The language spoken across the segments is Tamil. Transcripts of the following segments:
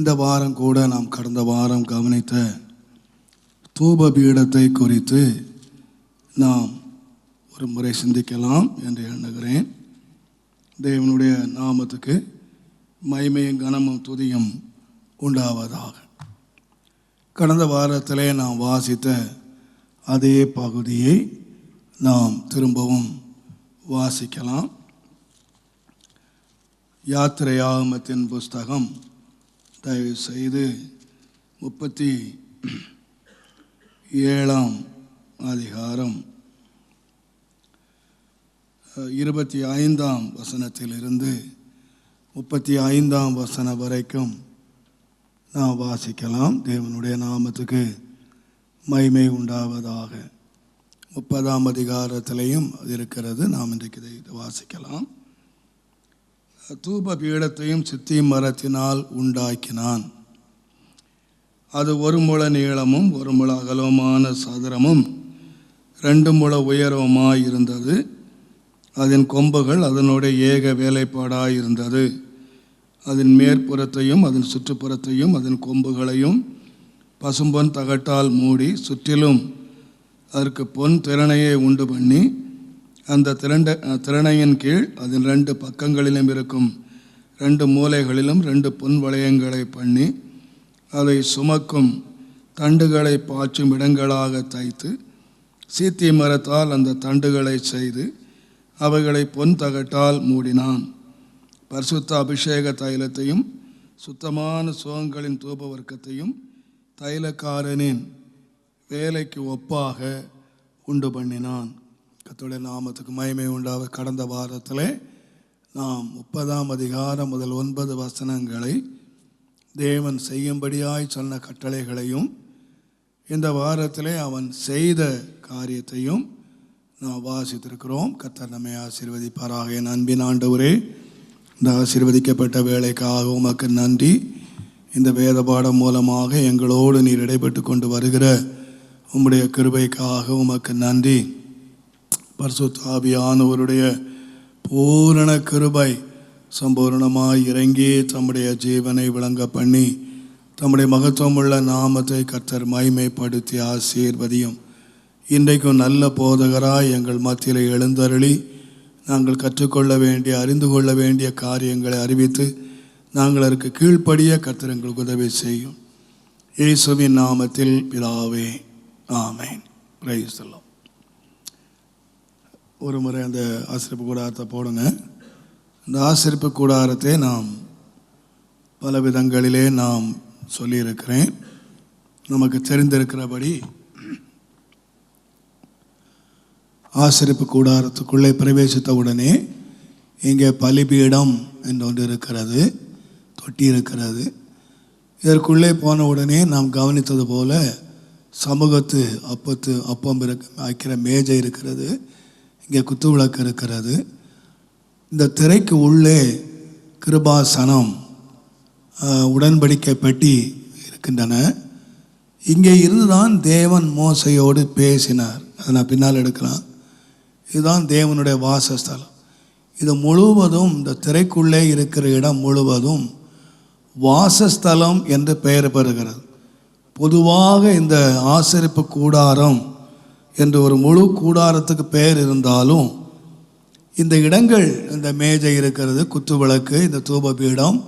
இந்த வாரம் கூட நாம் கடந்த வாரம் கவனித்த தூப பீடத்தை குறித்து நாம் ஒரு முறை சிந்திக்கலாம் என்று எண்ணுகிறேன். தேவனுடைய நாமத்துக்கு மகிமையும் கனமும் துதியும் உண்டாவதாக. கடந்த வாரத்திலே நாம் வாசித்த அதே பகுதியை நாம் திரும்பவும் வாசிக்கலாம். யாத்திரையாகமத்தின் புஸ்தகம் தயவு செய்து 37ஆம் அதிகாரம் 25ஆம் வசனத்திலிருந்து 35ஆம் வசனம் வரைக்கும் நாம் வாசிக்கலாம். தேவனுடைய நாமத்துக்கு மகிமை உண்டாவதாக. 30ஆம் அதிகாரத்திலையும் அது இருக்கிறது. நாம் இன்றைக்கு இதை வாசிக்கலாம். தூப பீடத்தையும் சித்தி மரத்தினால் உண்டாக்கினான். அது 1 முழ நீளமும் 1 முழ அகலமான சதுரமும் 2 முழ உயரவுமாய் இருந்தது. அதன் கொம்புகள் அதனுடைய ஏக வேலைப்பாடாயிருந்தது. அதன் மேற்புறத்தையும் அதன் சுற்றுப்புறத்தையும் அதன் கொம்புகளையும் பசும்பொன் தகட்டால் மூடி சுற்றிலும் அதற்கு பொன் திறனையை உண்டு பண்ணி அந்த திறனையின் கீழ் அதன் 2 பக்கங்களிலும் இருக்கும் 2 மூலைகளிலும் 2 பொன் வளையங்களை பண்ணி அதை சுமக்கும் தண்டுகளை பாய்ச்சும் இடங்களாக தைத்து சீத்தி மரத்தால் அந்த தண்டுகளை செய்து அவைகளை பொன் தகட்டால் மூடினான். பரிசுத்த அபிஷேக தைலத்தையும் சுத்தமான சுகங்களின் தூப வர்க்கத்தையும் தைலக்காரனின் வேலைக்கு ஒப்பாக உண்டு பண்ணினான். கர்த்தருடைய நாமத்துக்கு மகிமை உண்டாக. கடந்த வாரத்தில் நாம் 30ஆம் அதிகாரம் முதல் 9 வசனங்களை தேவன் செய்யும்படியாய் சொன்ன கட்டளைகளையும் இந்த வாரத்திலே அவன் செய்த காரியத்தையும் நாம் வாசித்திருக்கிறோம். கர்த்தர் நம்மை ஆசீர்வதிப்பாராக. என் அன்பின் ஆண்டவரே, இந்த ஆசீர்வதிக்கப்பட்ட வேலைக்காக உமக்கு நன்றி. இந்த வேத பாடம் மூலமாக எங்களோடு நீர் இடைப்பட்டு கொண்டு வருகிற உம்முடைய கிருபைக்காக உமக்கு நன்றி. பரிசுத்த ஆவியானவருடைய பூரண கிருபை சம்பூர்ணமாய் இறங்கி தம்முடைய ஜீவனை விளங்க பண்ணி தம்முடைய மகத்துவமுள்ள நாமத்தை கர்த்தர் மகிமைப்படுத்தி ஆசீர்வதியும். இன்றைக்கும் நல்ல போதகராய் எங்கள் மத்தியில் எழுந்தருளி நாங்கள் கற்றுக்கொள்ள வேண்டிய அறிந்து கொள்ள வேண்டிய காரியங்களை அறிவித்து நாங்கள் அதற்கு கீழ்ப்படிய கர்த்தர் எங்களுக்கு உதவி செய்யும். இயேசுவின் நாமத்தில் பிதாவே, ஆமென். Praise the Lord. ஒரு முறை அந்த ஆசரிப்பு கூடாரத்தை போடுங்க. இந்த ஆசரிப்பு கூடாரத்தை நாம் பல விதங்களிலே நாம் சொல்லியிருக்கிறேன். நமக்கு தெரிந்திருக்கிறபடி ஆசரிப்பு கூடாரத்துக்குள்ளே பிரவேசித்த உடனே இங்கே பலிபீடம் என்று ஒன்று இருக்கிறது, தொட்டி இருக்கிறது. இதற்குள்ளே போன உடனே நாம் கவனித்தது போல சமூகத்து அப்பம் வைக்கிற மேஜை இருக்கிறது. இங்கே குத்து விளக்கு இருக்கிறது. இந்த திரைக்கு உள்ளே கிருபாசனம், உடன்படிக்கை பெட்டி இருக்கின்றன. இங்கே இருந்துதான் தேவன் மோசையோடு பேசினார். அதை நான் பின்னால் எடுக்கலாம். இதுதான் தேவனுடைய வாசஸ்தலம். இது முழுவதும், இந்த திரைக்குள்ளே இருக்கிற இடம் முழுவதும் வாசஸ்தலம் என்று பெயர் பெறுகிறது. பொதுவாக இந்த ஆசரிப்பு கூடாரம் என்று ஒரு முழு கூடாரத்துக்கு பெயர் இருந்தாலும் இந்த இடங்கள், இந்த மேஜை இருக்கிறது, குத்து விளக்கு, இந்த தூப பீடம்,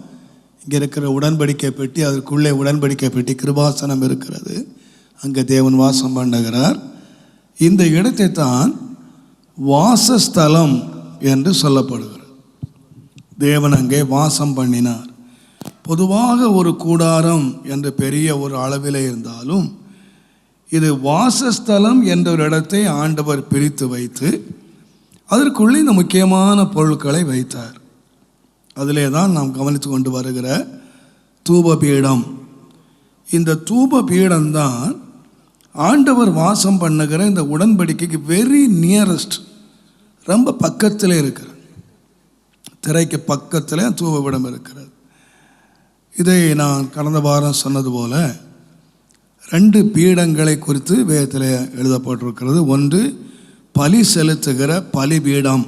இங்கே இருக்கிற உடன்படிக்கை பெட்டி, அதற்குள்ளே உடன்படிக்கை பெட்டி, கிருபாசனம் இருக்கிறது. அங்கே தேவன் வாசம் பண்ணுகிறார். இந்த இடத்தை தான் வாசஸ்தலம் என்று சொல்லப்படுகிறது. தேவன் அங்கே வாசம் பண்ணினார். பொதுவாக ஒரு கூடாரம் என்று பெரிய ஒரு அளவில் இருந்தாலும் இது வாசஸ்தலம் என்ற ஒரு இடத்தை ஆண்டவர் பிரித்து வைத்து அதற்குள்ளே இந்த முக்கியமான பொருட்களை வைத்தார். அதிலே தான் நாம் கவனித்து கொண்டு வருகிற தூப பீடம். இந்த தூப பீடம்தான் ஆண்டவர் வாசம் பண்ணுகிற இந்த உடன்படிக்கைக்கு வெரி நியரஸ்ட், ரொம்ப பக்கத்தில் இருக்கிறது. திரைக்கு பக்கத்தில் தூபபீடம் இருக்கிறது. இதை நான் கடந்த வாரம் சொன்னது போல 2 பீடங்களை குறித்து வேதத்தில் எழுதப்பட்டிருக்கிறது. ஒன்று பலி செலுத்துகிற பலிபீடம்.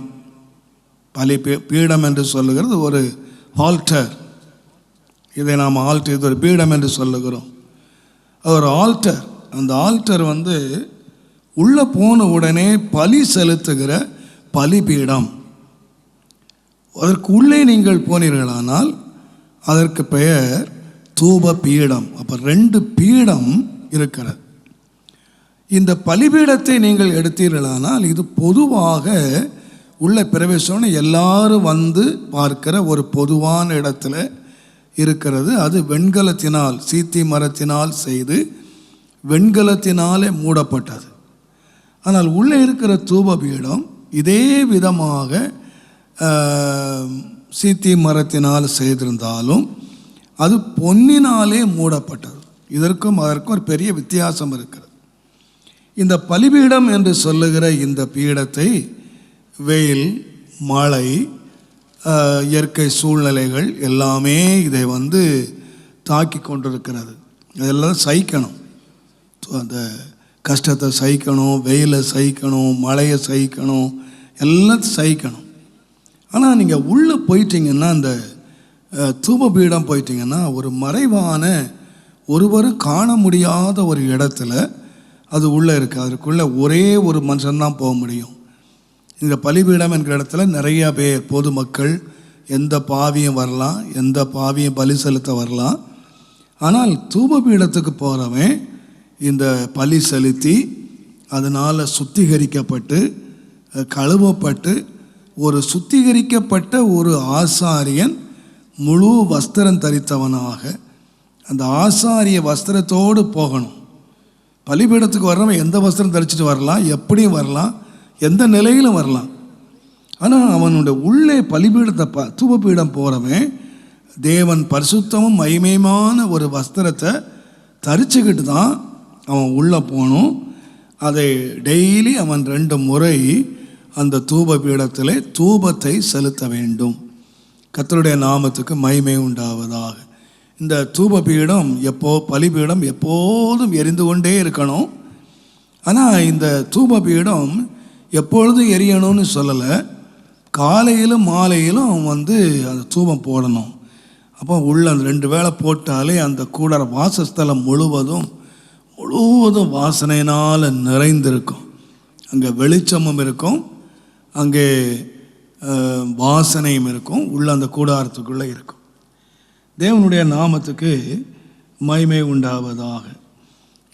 பீடம் என்று சொல்லுகிறது ஒரு ஆல்டர். இதை நாம் ஆல்டர், இது ஒரு பீடம் என்று சொல்லுகிறோம். ஒரு ஆல்டர், அந்த ஆல்டர் உள்ளே போன உடனே பலி செலுத்துகிற பலிபீடம். அதற்கு உள்ளே நீங்கள் போனீர்களானால் அதற்கு பெயர் தூப பீடம். அப்போ 2 பீடம் இருக்கிறது. இந்த பலிபீடத்தை நீங்கள் எடுத்தீர்களானால் இது பொதுவாக உள்ள பிரவேசம்னு எல்லாரும் பார்க்கிற ஒரு பொதுவான இடத்துல இருக்கிறது. அது வெண்கலத்தினால், சீத்தி மரத்தினால் செய்து வெண்கலத்தினாலே மூடப்பட்டது. ஆனால் உள்ளே இருக்கிற தூப பீடம் இதே விதமாக சீத்தி மரத்தினால் செய்திருந்தாலும் அது பொன்னினாலே மூடப்பட்டது. இதற்கும் அதற்கும் ஒரு பெரிய வித்தியாசம் இருக்கிறது. இந்த பலிபீடம் என்று சொல்லுகிற இந்த பீடத்தை வெயில், மழை, இயற்கை சூழ்நிலைகள் எல்லாமே இதை தாக்கி கொண்டிருக்கிறது. இதெல்லாம் சகிக்கணும். அந்த கஷ்டத்தை சகிக்கணும், வெயிலை சகிக்கணும், மழையை சகிக்கணும், எல்லாம் சகிக்கணும். ஆனால் நீங்கள் உள்ளே போயிட்டீங்கன்னா, அந்த தூபபீடம் போயிட்டீங்கன்னா, ஒரு மறைவான ஒருவரும் காண முடியாத ஒரு இடத்துல அது உள்ளே இருக்குது. அதுக்குள்ளே ஒரே ஒரு மனுஷன்தான் போக முடியும். இந்த பலிபீடம் என்கிற இடத்துல நிறையா பேர், பொதுமக்கள், எந்த பாவியும் வரலாம், எந்த பாவியும் பலி செலுத்த வரலாம். ஆனால் தூபபீடத்துக்கு போகிறவன் இந்த பலி செலுத்தி அதனால் சுத்திகரிக்கப்பட்டு கழுவப்பட்டு ஒரு சுத்திகரிக்கப்பட்ட ஒரு ஆசாரியன் முழு வஸ்திரம் தரித்தவனாக அந்த ஆசாரிய வஸ்திரத்தோடு போகணும். பலிபீடத்துக்கு வர்றவன் எந்த வஸ்திரம் தரிச்சிட்டு வரலாம், எப்படியும் வரலாம், எந்த நிலையிலும் வரலாம். ஆனால் அவனுடைய உள்ளே பலிபீடத்தை தூபபீடம் போகிறவன் தேவன் பரிசுத்தமும் மகிமையுமான ஒரு வஸ்திரத்தை தரிச்சுக்கிட்டு தான் அவன் உள்ளே போகணும். அதை டெய்லி அவன் 2 முறை அந்த தூபபீடத்திலே தூபத்தை செலுத்த வேண்டும். கர்த்தருடைய நாமத்துக்கு மகிமை உண்டாவதாக. இந்த தூபபீடம் பலிபீடம் எப்போதும் எரிந்து கொண்டே இருக்கணும். ஆனால் இந்த தூபபீடம் எப்பொழுதும் எரியணும்னு சொல்லலை. காலையிலும் மாலையிலும் அந்த தூபம் போடணும். அப்போ உள்ள அந்த 2 வேளை போட்டாலே அந்த கூடார வாசஸ்தலம் முழுவதும் வாசனையினால் நிறைந்திருக்கும். அங்கே வெளிச்சமும் இருக்கும், அங்கே வாசனையும் இருக்கும், உள்ள அந்த கூடாரத்துக்குள்ளே இருக்கும். தேவனுடைய நாமத்துக்கு மகிமை உண்டாவதாக.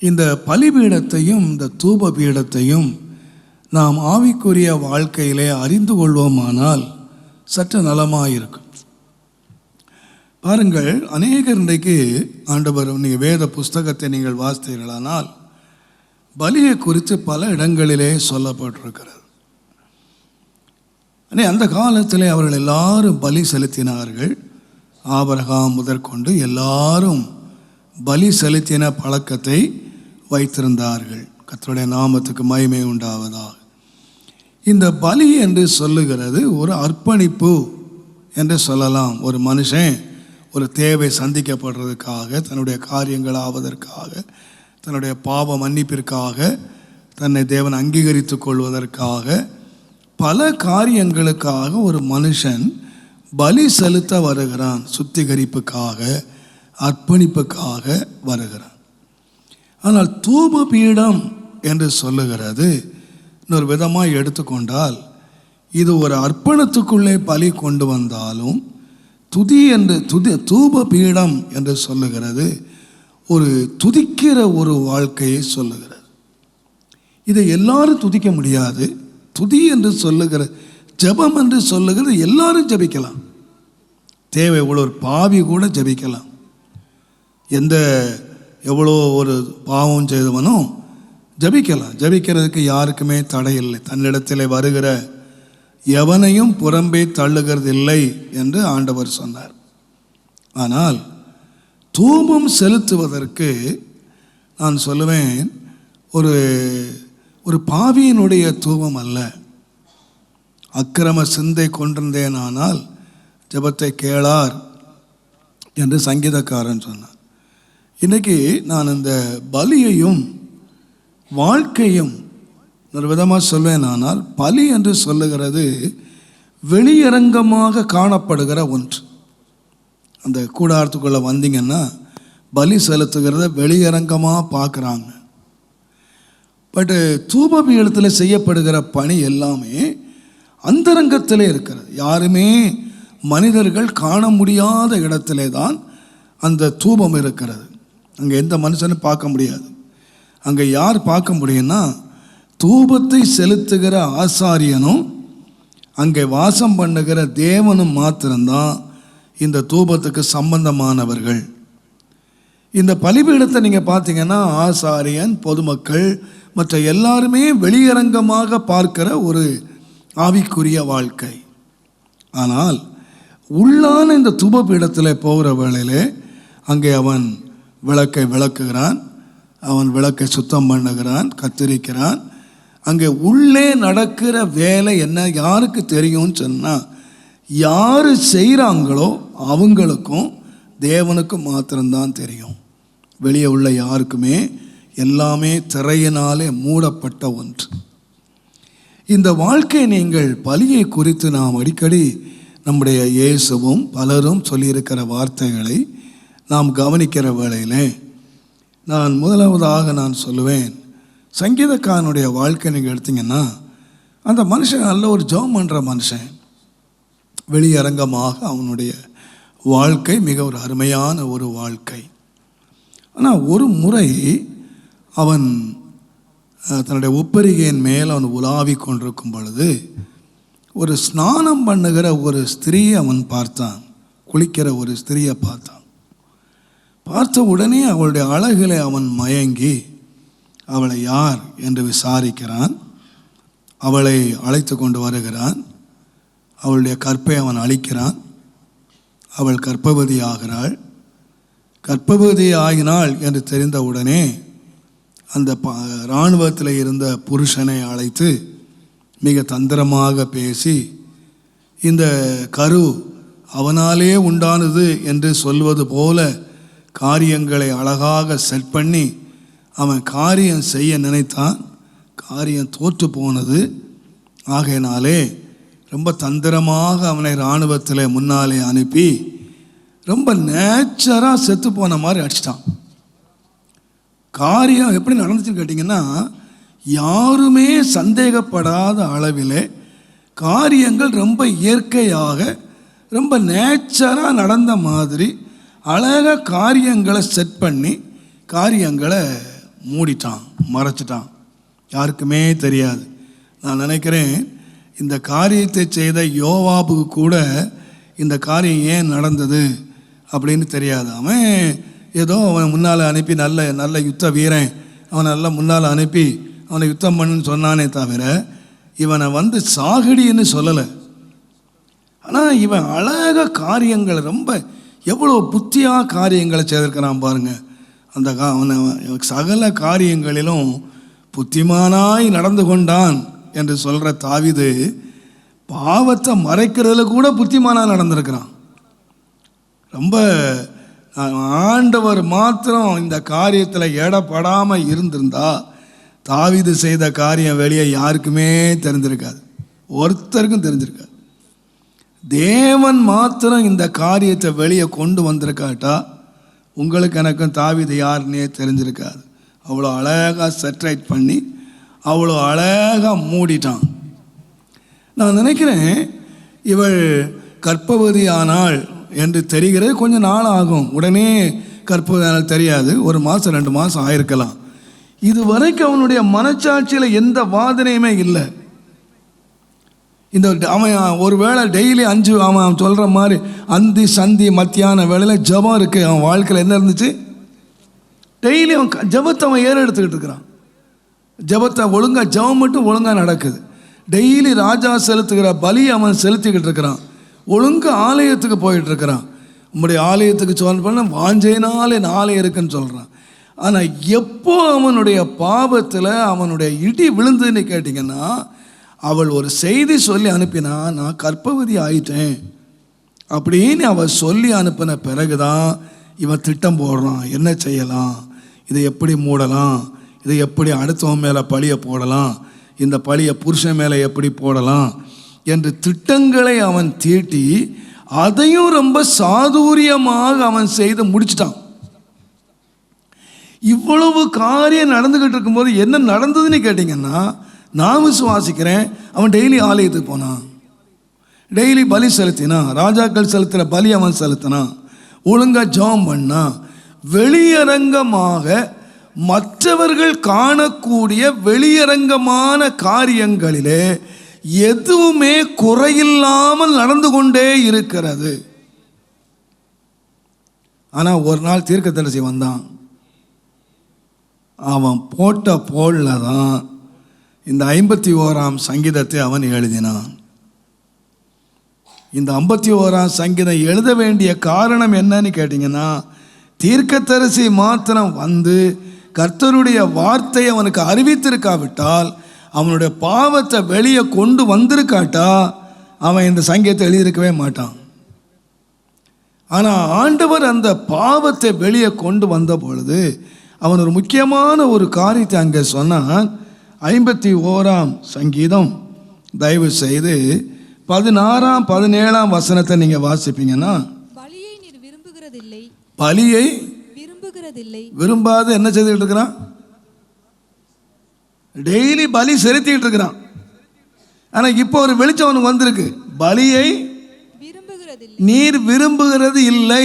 இந்த பலிபீடத்தையும் இந்த தூப பீடத்தையும் நாம் ஆவிக்குரிய வாழ்க்கையிலே அறிந்து கொள்வோமானால் சற்று நலமாயிருக்கும். பாருங்கள், அநேகர் இன்றைக்கு ஆண்டவர் நீங்கள் வேத புஸ்தகத்தை நீங்கள் வாசித்தீர்களானால் பலியை குறித்து பல இடங்களிலே சொல்லப்பட்டிருக்கிறது. அந்த காலத்திலே அவர்கள் எல்லாரும் பலி செலுத்தினார்கள். ஆபிரகாம் முதற்கொண்டு எல்லாரும் பலி செலுத்தின பழக்கத்தை வைத்திருந்தார்கள். கர்த்தருடைய நாமத்துக்கு மகிமை உண்டாவதாக. இந்த பலி என்று சொல்லுகிறது ஒரு அர்ப்பணிப்பு என்று சொல்லலாம். ஒரு மனுஷன் ஒரு தேவை சந்திக்கப்படுறதுக்காக, தன்னுடைய காரியங்கள் ஆவதற்காக, தன்னுடைய பாவ மன்னிப்பிற்காக, தன்னை தேவன் அங்கீகரித்து கொள்வதற்காக, பல காரியங்களுக்காக ஒரு மனுஷன் பலி செலுத்த வருகிறான். சுத்திகரிப்புக்காக, அர்ப்பணிப்புக்காக வருகிறான். ஆனால் தூப பீடம் என்று சொல்லுகிறது இன்னொரு விதமாக எடுத்துக்கொண்டால் இது ஒரு அர்ப்பணத்துக்குள்ளே பலி கொண்டு வந்தாலும் தூப பீடம் என்று சொல்லுகிறது ஒரு துதிக்கிற ஒரு வாழ்க்கையை சொல்லுகிறது. இதை எல்லாரும் துதிக்க முடியாது. துதி என்று சொல்லுகிற, ஜெபம் என்று சொல்லுகிறது எல்லாரும் ஜெபிக்கலாம். தேவை உள்ள ஒரு பாவி கூட ஜெபிக்கலாம். எவ்வளோ ஒரு பாவம் செய்தவனும் ஜெபிக்கலாம். ஜெபிக்கிறதுக்கு யாருக்குமே தடை இல்லை. தன்னிடத்தில் வருகிற எவனையும் புறம்பே தள்ளுகிறது இல்லை என்று ஆண்டவர் சொன்னார். ஆனால் தூபம் செலுத்துவதற்கு நான் சொல்லுவேன், ஒரு பாவியினுடைய தூபம் அல்ல. அக்கிரம சிந்தை கொண்டிருந்தேன் ஆனால் ஜெபத்தை கேளார் என்று சங்கீதக்காரன் சொன்னார். இன்றைக்கி நான் இந்த பலியையும் வாழ்க்கையும் ஒரு விதமாக சொல்வேன். ஆனால் பலி என்று சொல்லுகிறது வெளியரங்கமாக காணப்படுகிற ஒன்று. அந்த கூடாரத்துக்குள்ளே வந்தீங்கன்னா பலி செலுத்துகிறத வெளியரங்கமாக பார்க்குறாங்க. பட்டு தூப பீடத்தில் செய்யப்படுகிற பணி எல்லாமே அந்தரங்கத்திலே இருக்கிறது. யாருமே மனிதர்கள் காண முடியாத இடத்திலே தான் அந்த தூபம் இருக்கிறது. அங்கே எந்த மனுஷனும் பார்க்க முடியாது. அங்கே யார் பார்க்க முடியும்னா தூபத்தை செலுத்துகிற ஆசாரியனும் அங்கே வாசம் பண்ணுகிற தேவனும் மாத்திரம்தான் இந்த தூபத்துக்கு சம்பந்தமானவர்கள். இந்த பலிபீடத்தை நீங்கள் பார்த்தீங்கன்னா ஆசாரியன், பொதுமக்கள், மற்ற எல்லாருமே வெளியரங்கமாக பார்க்கிற ஒரு ஆவிக்குரிய வாழ்க்கை. ஆனால் உள்ளான இந்த தூபபீடத்தில் போகிற வேளையிலே அங்கே அவன் விளக்கை விளக்குகிறான், அவன் விளக்கை சுத்தம் பண்ணுகிறான், கத்திரிக்கிறான். அங்கே உள்ளே நடக்கிற வேலை என்ன யாருக்கு தெரியும்னு சொன்னால், யார் செய்கிறாங்களோ அவங்களுக்கும் தேவனுக்கும் மாத்திரம்தான் தெரியும். வெளியே உள்ள யாருக்குமே எல்லாமே திரையினாலே மூடப்பட்ட ஒன்று. இந்த வாழ்க்கை நீங்கள் பலியை குறித்து நாம் அடிக்கடி நம்முடைய இயேசுவும் பலரும் சொல்லியிருக்கிற வார்த்தைகளை நாம் கவனிக்கிற வேளையிலே நான் முதலாவதாக நான் சொல்லுவேன், சங்கீதக்காரனுடைய வாழ்க்கை நீங்கள் எடுத்தீங்கன்னா அந்த மனுஷன் நல்ல ஒரு ஜெபம் பண்ணுற மனுஷன். வெளியரங்கமாக அவனுடைய வாழ்க்கை மிக ஒரு அருமையான ஒரு வாழ்க்கை. ஆனால் ஒரு முறை அவன் தன்னுடைய உப்பரிகையின் மேல் அவன் உலாவி கொண்டிருக்கும் பொழுது ஒரு ஸ்நானம் பண்ணுகிற ஒரு ஸ்திரீயை அவன் பார்த்தான். குளிக்கிற ஒரு ஸ்திரீயை பார்த்தான். பார்த்த உடனே அவளுடைய அழகிலே அவன் மயங்கி அவளை யார் என்று விசாரிக்கிறான். அவளை அழைத்து கொண்டு வருகிறான். அவளுடைய கற்பை அவன் அழிக்கிறான். அவள் கர்ப்பவதி ஆகிறாள். கர்ப்பவதி ஆகினாள் என்று தெரிந்த உடனே அந்த இராணுவத்தில் இருந்த புருஷனை அழைத்து மிக தந்திரமாக பேசி, இந்த கரு அவனாலே உண்டானது என்று சொல்வது போல காரியங்களை அழகாக செட் பண்ணி அவன் காரியம் செய்ய நினைத்தான். காரியம் தோற்று போனது. ஆகையினாலே ரொம்ப தந்திரமாக அவனை இராணுவத்தில் முன்னாலே அனுப்பி ரொம்ப நேச்சராக செத்து போன மாதிரி அடிச்சிட்டான். காரியம் எப்படி நடந்துச்சுன்னு கேட்டிங்கன்னா, யாருமே சந்தேகப்படாத அளவிலே காரியங்கள் ரொம்ப இயற்கையாக ரொம்ப நேச்சராக நடந்த மாதிரி அழகாக காரியங்களை செட் பண்ணி காரியங்களை மூடிட்டான், மறைச்சிட்டான். யாருக்குமே தெரியாது. நான் நினைக்கிறேன் இந்த காரியத்தை செய்த யோவாபுக்கு கூட இந்த காரியம் ஏன் நடந்தது அப்படின்னு தெரியாது. அவன் ஏதோ அவன் முன்னால் அனுப்பி நல்ல யுத்த வீரன், அவனை நல்லா முன்னால் அனுப்பி அவனை யுத்தம் பண்ணுன்னு சொன்னானே தவிர இவனை வந்து சாகடின்னு சொல்லலை. ஆனால் இவன் அழகாக காரியங்களை ரொம்ப எவ்வளோ புத்தியாக காரியங்களை செய்திருக்கிறான் பாருங்கள். அந்த அவனை சகல காரியங்களிலும் புத்திமானாய் நடந்து கொண்டான் என்று சொல்கிற தாவீது பாவத்தை மறைக்கிறதுல கூட புத்திமானாக நடந்திருக்கிறான். ரொம்ப ஆண்டவர் மாத்திரம் இந்த காரியத்தில் எடப்படாமல் இருந்திருந்தா தாவீது செய்த காரியம் வெளியே யாருக்குமே தெரிஞ்சிருக்காது, ஒருத்தருக்கும் தெரிஞ்சிருக்காது. தேவன் மாத்திரம் இந்த காரியத்தை வெளியே கொண்டு வந்திருக்காட்டா உங்களுக்கு எனக்கும் தாவீது யாருன்னே தெரிஞ்சிருக்காது. அவ்வளோ அழகாக செட்ரைட் பண்ணி அவ்வளோ அழகாக மூடிட்டான். நான் நினைக்கிறேன் இவள் கர்ப்பவதி ஆனாள் என்று தெரிகிறது கொஞ்சம் நாள் ஆகும். உடனே கர்ப்பவதி ஆனாள் தெரியாது, 1 மாதம் 2 மாதம் ஆயிருக்கலாம். இது வரைக்கும் அவனுடைய மனச்சாட்சியில் எந்த வாதனையுமே இல்லை. இந்த அவன் ஒரு வேளை டெய்லி 5 அவன் சொல்கிற மாதிரி அந்தி சந்தி மத்தியான வேளையில் ஜபம் இருக்குது. அவன் வாழ்க்கையில் என்ன இருந்துச்சு? டெய்லி அவன் ஜபத்தை அவன் எடுத்துக்கிட்டு இருக்கிறான். ஜபத்தை ஒழுங்காக ஜபம் மட்டும் ஒழுங்காக நடக்குது. டெய்லி ராஜா செலுத்துகிற பலி அவன் செலுத்திக்கிட்டு இருக்கிறான். ஒழுங்காக ஆலயத்துக்கு போயிட்டுருக்கிறான். உங்களுடைய ஆலயத்துக்கு சொல் பண்ண வாஞ்சையினாலே ஆலயம் இருக்குன்னு சொல்கிறான். ஆனால் எப்போ அவனுடைய பாவத்தில் அவனுடைய இடி விழுந்துன்னு கேட்டிங்கன்னா, அவள் ஒரு செய்தி சொல்லி அனுப்பினா, நான் கர்ப்பவதி ஆயிட்டேன் அப்படின்னு அவள் சொல்லி அனுப்பின பிறகுதான் இவன் திட்டம் போடுறான். என்ன செய்யலாம், இதை எப்படி மூடலாம், இதை எப்படி அடுத்தவன் மேலே பழியை போடலாம், இந்த பழியை புருஷன் மேலே எப்படி போடலாம் என்று திட்டங்களை அவன் தீட்டி அதையும் ரொம்ப சாதுரியமாக அவன் செய்து முடிச்சிட்டான். இவ்வளவு காரியம் நடந்துக்கிட்டு இருக்கும்போது என்ன நடந்ததுன்னு கேட்டிங்கன்னா, நான் விசுவாசிக்கிறேன் அவன் டெய்லி ஆலயத்துக்கு போனான், டெய்லி பலி செலுத்தினான், ராஜாக்கள் செலுத்துகிற பலி அவன் செலுத்தினான், ஒழுங்காக ஜெபம் பண்ணான். வெளியரங்கமாக மற்றவர்கள் காணக்கூடிய வெளியரங்கமான காரியங்களிலே எதுவுமே குறையில்லாமல் நடந்து கொண்டே இருக்கிறது. ஆனால் ஒரு நாள் தீர்க்கதரிசி வந்தான். அவன் போட்ட போல்ல தான் இந்த 51ஆம் சங்கீதத்தை அவன் எழுதினான். இந்த 51ஆம் சங்கீதம் எழுத வேண்டிய காரணம் என்னன்னு கேட்டிங்கன்னா, தீர்க்கதரிசி மாத்திரம் வந்து கர்த்தருடைய வார்த்தை அவனுக்கு அறிவித்திருக்காவிட்டால், அவனுடைய பாவத்தை வெளியே கொண்டு வந்திருக்காட்டா அவன் இந்த சங்கீதத்தை எழுதியிருக்கவே மாட்டான். ஆனால் ஆண்டவர் அந்த பாவத்தை வெளியே கொண்டு வந்த பொழுது அவன் ஒரு முக்கியமான ஒரு காரியத்தை அங்கே சொன்னான். 51ஆம் சங்கீதம் தயவு செய்து 16ஆம் 17ஆம் வசனத்தை நீங்கள் வாசிப்பீங்கன்னா, பலியை நீர் விரும்புகிறதில்லை, பலியை விரும்புகிறதில்லை, விரும்பாத என்ன செய்துட்டு இருக்கிறான்? டெய்லி பலி செலுத்திட்டு இருக்கிறான். ஆனால் இப்போ ஒரு வெளிச்சம் அவனுக்கு வந்திருக்கு. பலியை விரும்புகிறதில்லை, நீர் விரும்புகிறது இல்லை.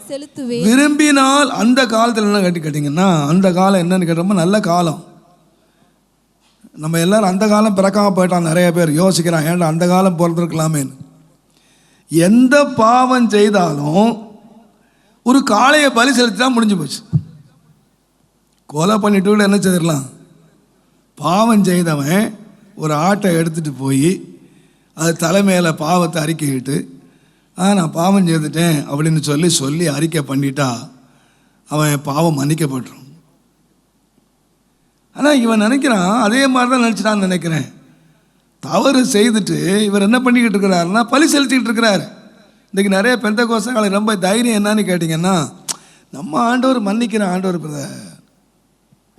செலுத்துவேன். விரும்பினால் அந்த காலத்தில் என்ன கேட்டிங்கன்னா, அந்த காலம் என்னன்னு கேட்டோம்னா நல்ல காலம். நம்ம எல்லாரும் அந்த காலம் பிறக்காம போயிட்டான். நிறைய பேர் யோசிக்கிறான், ஏன்டா அந்த காலம் பிறந்திருக்கலாமேன்னு. எந்த பாவம் செய்தாலும் ஒரு காளையை பலி செலுத்தினா முடிஞ்சு போச்சு. கொலை பண்ணிட்டு கூட என்ன செய்திடலாம். பாவம் செய்தவன் ஒரு ஆட்டை எடுத்துகிட்டு போய் அது தலைமையில் பாவத்தை அறிக்கையிட்டு, நான் பாவம் செய்துட்டேன் அப்படின்னு சொல்லி அறிக்கை பண்ணிட்டா அவன் பாவம் மன்னிக்கப்பட்டுரும். ஆனால் இவன் நினைக்கிறான், அதே மாதிரி தான் நினச்சிட்டான்னு நினைக்கிறேன். தவறு செய்துட்டு இவர் என்ன பண்ணிக்கிட்டு இருக்கிறாருன்னா பலி செலுத்திக்கிட்டு இருக்கிறாரு. இன்றைக்கி நிறைய பெந்தகோஸ்தலர்கள் ரொம்ப தைரியம் என்னன்னு கேட்டிங்கன்னா, நம்ம ஆண்டவர் மன்னிக்கிற ஆண்டவர் பிரதர்,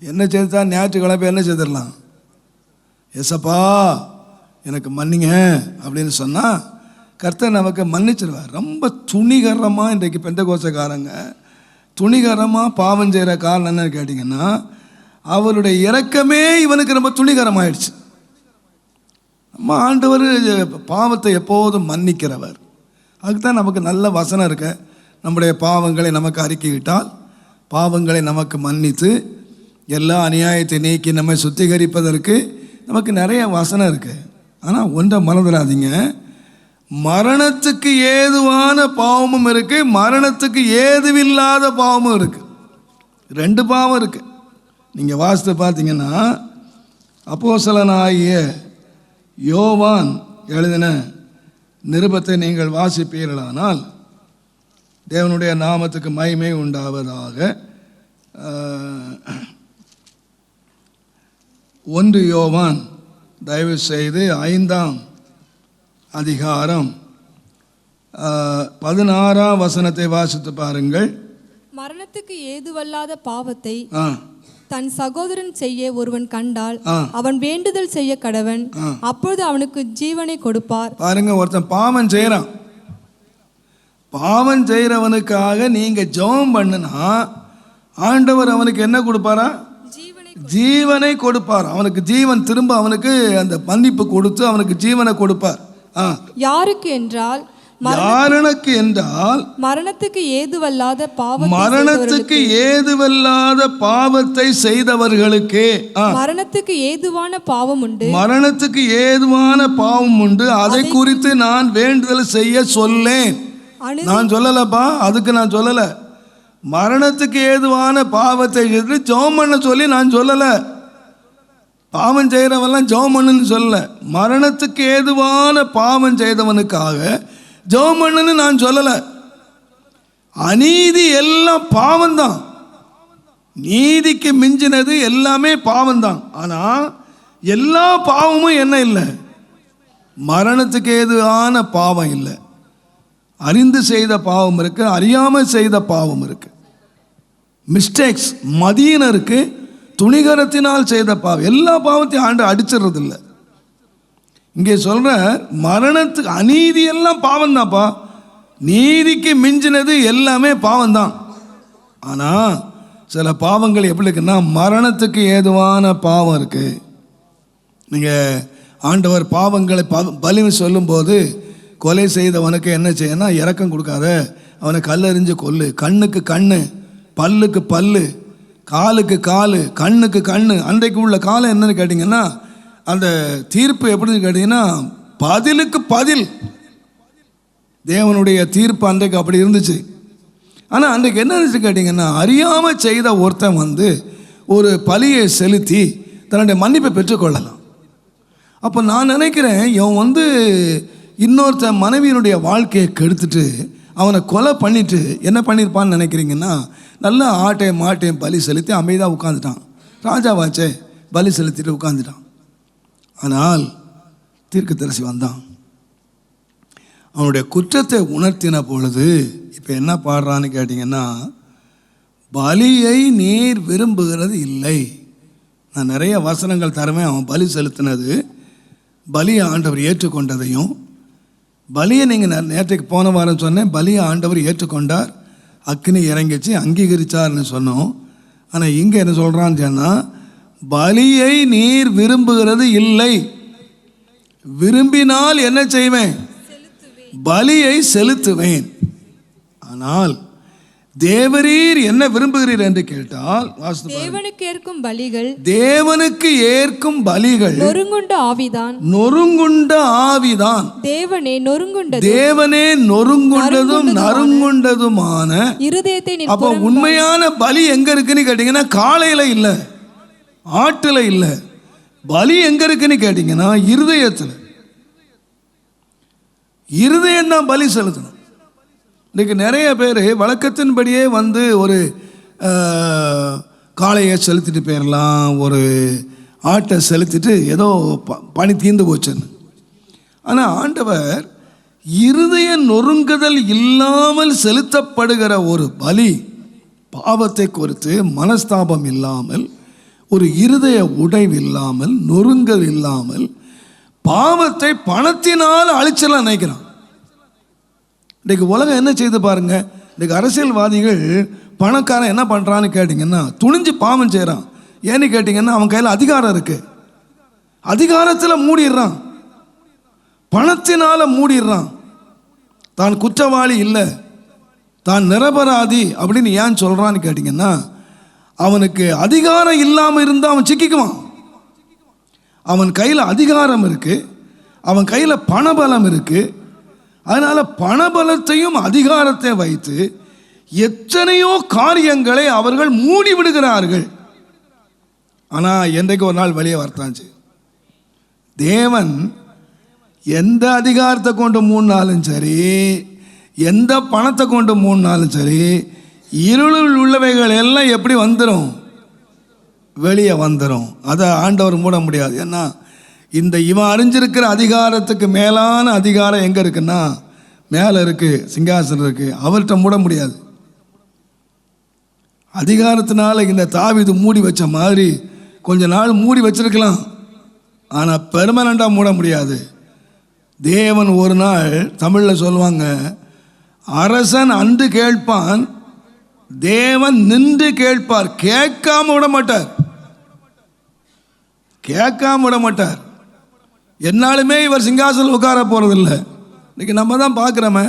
என்ன செய்தா ஞாயிற்றுக்கிழமை என்ன செய்திடலாம், எசப்பா எனக்கு மன்னிங்க அப்படின்னு சொன்னால் கர்த்தர் நமக்கு மன்னிச்சிருவார். ரொம்ப துணிகரமாக இன்றைக்கு பெந்தகோஸ்தலக்காரங்க துணிகரமாக பாவம் செய்கிற காரணம் என்னன்னு கேட்டிங்கன்னா, அவருடைய இரக்கமே இவனுக்கு ரொம்ப துணிகரமாயிடுச்சு. நம்ம ஆண்டவர் பாவத்தை எப்போதும் மன்னிக்கிறவர். அதுக்குதான் நமக்கு நல்ல வசனம் இருக்கு. நம்முடைய பாவங்களை நமக்கு அறிக்கையிட்டால் பாவங்களை நமக்கு மன்னித்து எல்லா அநியாயத்தை நீக்கி நம்மை சுத்திகரிப்பதற்கு நமக்கு நிறைய வசனம் இருக்குது. ஆனால் ஒன்றை மறந்துடாதீங்க, மரணத்துக்கு ஏதுவான பாவமும் இருக்குது, மரணத்துக்கு ஏதுவில்லாத பாவமும் இருக்குது. ரெண்டு பாவம் இருக்குது. நீங்கள் வாசித்து பார்த்தீங்கன்னா, அப்போஸ்தலனாகிய யோவான் எழுதின நிருபத்தை நீங்கள் வாசிப்பீர்களானால், தேவனுடைய நாமத்துக்கு மகிமை உண்டாவதாக, 1 யோவான் தயவு செய்து 5ஆம் அதிகாரம் 16ஆம் வசனத்தை வாசித்து பாருங்கள். மரணத்துக்கு ஏதுவல்லாத பாவத்தை தன் சகோதரன் செய்ய ஒருவன் கண்டால் அவன் வேண்டுதல் செய்ய கடவன், அப்பொழுது அவனுக்கு ஜீவனை கொடுப்பார். பாருங்க, ஒருத்தன் பாவம் செய்யறான். பாவம் செய்யறவனுக்காக நீங்க ஜெபம் பண்ணுனா ஆண்டவர் அவனுக்கு என்ன கொடுப்பாரா? ஜீவனை கொடுப்பார். அவனுக்கு ஜீவன் திரும்ப அவனுக்கு அந்த மன்னிப்பு கொடுத்து அவனுக்கு ஜீவனை கொடுப்பார். யாருக்கு என்றால், யாருக்கு என்றால் மரணத்துக்கு ஏதுவல்லாத பாவத்தை செய்தவர்களுக்கே. மரணத்துக்கு ஏதுவான பாவம் உண்டு, மரணத்துக்கு ஏதுவான பாவம் உண்டு. அதை குறித்து நான் வேண்டுதல் செய்ய சொல்லேன். நான் சொல்லலப்பா, அதுக்கு நான் சொல்லல. மரணத்துக்கு ஏதுவான பாவத்தை செய்து ஜெபம் பண்ண சொல்லி நான் சொல்லல. பாவம் செய்கிறவெல்லாம் ஜெபம் பண்ணுன்னு சொல்லல. மரணத்துக்கு ஏதுவான பாவம் செய்தவனுக்காக ஜெபம் பண்ணுன்னு நான் சொல்லல. அநீதி எல்லாம் பாவம்தான். நீதிக்கு மிஞ்சினது எல்லாமே பாவம்தான். ஆனால் எல்லா பாவமும் என்ன இல்லை, மரணத்துக்கு ஏதுவான பாவம் இல்லை. அறிந்து செய்த பாவம் இருக்கு, அறியாமல் செய்த பாவம் இருக்கு. மிஸ்டேக்ஸ் மதியம் இருக்கு, துணிகரத்தினால் செய்த பாவம். எல்லா பாவத்தையும் ஆண்டு அடிச்சிடுறது இல்லை. இங்கே சொல்ற மரணத்துக்கு அநீதி எல்லாம் பாவம் தான்ப்பா, நீதிக்கு மிஞ்சினது எல்லாமே பாவம்தான். ஆனால் சில பாவங்கள் எப்படி இருக்குன்னா மரணத்துக்கு ஏதுவான பாவம் இருக்கு. நீங்கள் ஆண்டவர் பாவங்களை பலி சொல்லும்போது கொலை செய்தவனுக்கு என்ன செய்யணும்னா இரக்கம் கொடுக்காத, அவனை கல்லெறிஞ்சு கொல்லு, கண்ணுக்கு கண்ணு, பல்லுக்கு பல்லு, காலுக்கு காலு, கண்ணுக்கு கண்ணு. அன்றைக்கு உள்ள காலம் என்னன்னு கேட்டிங்கன்னா அந்த தீர்ப்பு எப்படின்னு கேட்டிங்கன்னா பதிலுக்கு பதில். தேவனுடைய தீர்ப்பு அன்றைக்கு அப்படி இருந்துச்சு. ஆனால் அன்றைக்கு என்ன இருந்துச்சு கேட்டிங்கன்னா அறியாமல் செய்த ஒருத்தன் ஒரு பலியை செலுத்தி தன்னுடைய மன்னிப்பை பெற்றுக்கொள்ளலாம். அப்போ நான் நினைக்கிறேன் இவன் இன்னொருத்தன் மனைவியினுடைய வாழ்க்கையை கெடுத்துட்டு அவனை கொலை பண்ணிட்டு என்ன பண்ணியிருப்பான்னு நினைக்கிறீங்கன்னா நல்லா ஆட்டையும் மாட்டையும் பலி செலுத்தி அமைதியாக உட்காந்துட்டான். ராஜாவாச்சே பலி செலுத்திட்டு உட்காந்துட்டான். ஆனால் தீர்க்கதரிசி வந்தான், அவனுடைய குற்றத்தை உணர்த்தின பொழுது இப்போ என்ன பாடுறான்னு கேட்டிங்கன்னா பலியை நீர் விரும்புகிறது இல்லை. நான் நிறைய வசனங்கள் தருவேன். அவன் பலி செலுத்தினது, பலியை ஆண்டவர் ஏற்றுக்கொண்டதையும், பலியை நீங்கள் நேற்றுக்கு போன வாரம் சொன்னேன், பலியை ஆண்டவர் ஏற்றுக்கொண்டார், அக்கினி இறங்கிச்சு, அங்கீகரித்தார்னு சொன்னோம். ஆனால் இங்கே என்ன சொல்கிறான்னு சொன்னால் பலியை நீர் விரும்புகிறது இல்லை, விரும்பினால் என்ன செய்வேன், பலியை செலுத்துவேன். ஆனால் தேவரீர் என்ன விரும்புகிறீர் என்று கேட்டால் தேவனுக்கு ஏற்கும் பலிகள், தேவனுக்கு ஏற்கும் பலிகள் நொறுங்குண்ட ஆவிதான், நொறுங்குண்ட ஆவிதான். தேவனே நொறுங்குண்டது, தேவனே நொறுங்குண்டதும் நறுங்குண்டதுமான இருதயத்தை. அப்போ உண்மையான பலி எங்க இருக்குன்னு கேட்டீங்கன்னா காளையில இல்ல, ஆட்டுல இல்ல. பலி எங்க இருக்குன்னு கேட்டீங்கன்னா இருதயத்துல. இருதயம் தான் பலி செலுத்தணும். இன்றைக்கு நிறைய பேர் வழக்கத்தின்படியே ஒரு காளையை செலுத்திட்டு போயிடலாம், ஒரு ஆட்டை செலுத்திட்டு ஏதோ பணி தீர்ந்து போச்சுன்னு. ஆனால் ஆண்டவர் இருதய நொறுங்குதல் இல்லாமல் செலுத்தப்படுகிற ஒரு பலி, பாவத்தை குறித்து மனஸ்தாபம் இல்லாமல், ஒரு இருதய உடைவு இல்லாமல், நொறுங்கல் இல்லாமல், பாவத்தை பணத்தினால் அழிச்சலாம் நினைக்கிறான். இன்றைக்கு உலகம் என்ன செய்து பாருங்க. இன்றைக்கு அரசியல்வாதிகள் பணக்காரன் என்ன பண்ணுறான்னு கேட்டிங்கன்னா துணிஞ்சு பாவம் செய்கிறான். ஏன்னு கேட்டிங்கன்னா அவன் கையில் அதிகாரம் இருக்கு, அதிகாரத்தில் மூடிடுறான், பணத்தினால் மூடிடுறான். தான் குற்றவாளி இல்லை, தான் நிரபராதி அப்படின்னு ஏன் சொல்கிறான்னு கேட்டிங்கன்னா அவனுக்கு அதிகாரம் இல்லாமல் இருந்தால் அவன் சிக்கிக்குவான். அவன் கையில் அதிகாரம் இருக்குது, அவன் கையில் பணபலம் இருக்குது. அதனால் பணபலத்தையும் அதிகாரத்தை வைத்து எத்தனையோ காரியங்களை அவர்கள் மூடி விடுகிறார்கள். ஆனால் என்றைக்கு ஒரு நாள் வெளியே வரத்தாச்சு. தேவன் எந்த அதிகாரத்தை கொண்டு மூடினாலும் சரி, எந்த பணத்தை கொண்டு மூடினாலும் சரி, இருளில் உள்ளவைகள் எல்லாம் எப்படி வந்துடும், வெளியே வந்துடும். அதை ஆண்டவர் மூட முடியாது. ஏன்னா இவன் அறிஞ்சிருக்கிற அதிகாரத்துக்கு மேலான அதிகாரம் எங்கே இருக்குன்னா மேலே இருக்குது, சிங்காசனம் இருக்குது, அவர்கிட்ட மூட முடியாது. அதிகாரத்தினால இந்த தாவீது மூடி வச்ச மாதிரி கொஞ்ச நாள் மூடி வச்சிருக்கலாம், ஆனால் பெர்மனண்டாக மூட முடியாது. தேவன் ஒரு நாள் தமிழில் சொல்லுவாங்க, அரசன் அன்று கேட்பான், தேவன் நின்று கேட்பார். கேட்காம விட மாட்டார், கேட்காம விட மாட்டார். என்னாலுமே இவர் சிங்காசனம் உட்கார போகிறதில்லை. இன்றைக்கி நம்ம தான் பார்க்குறோமே,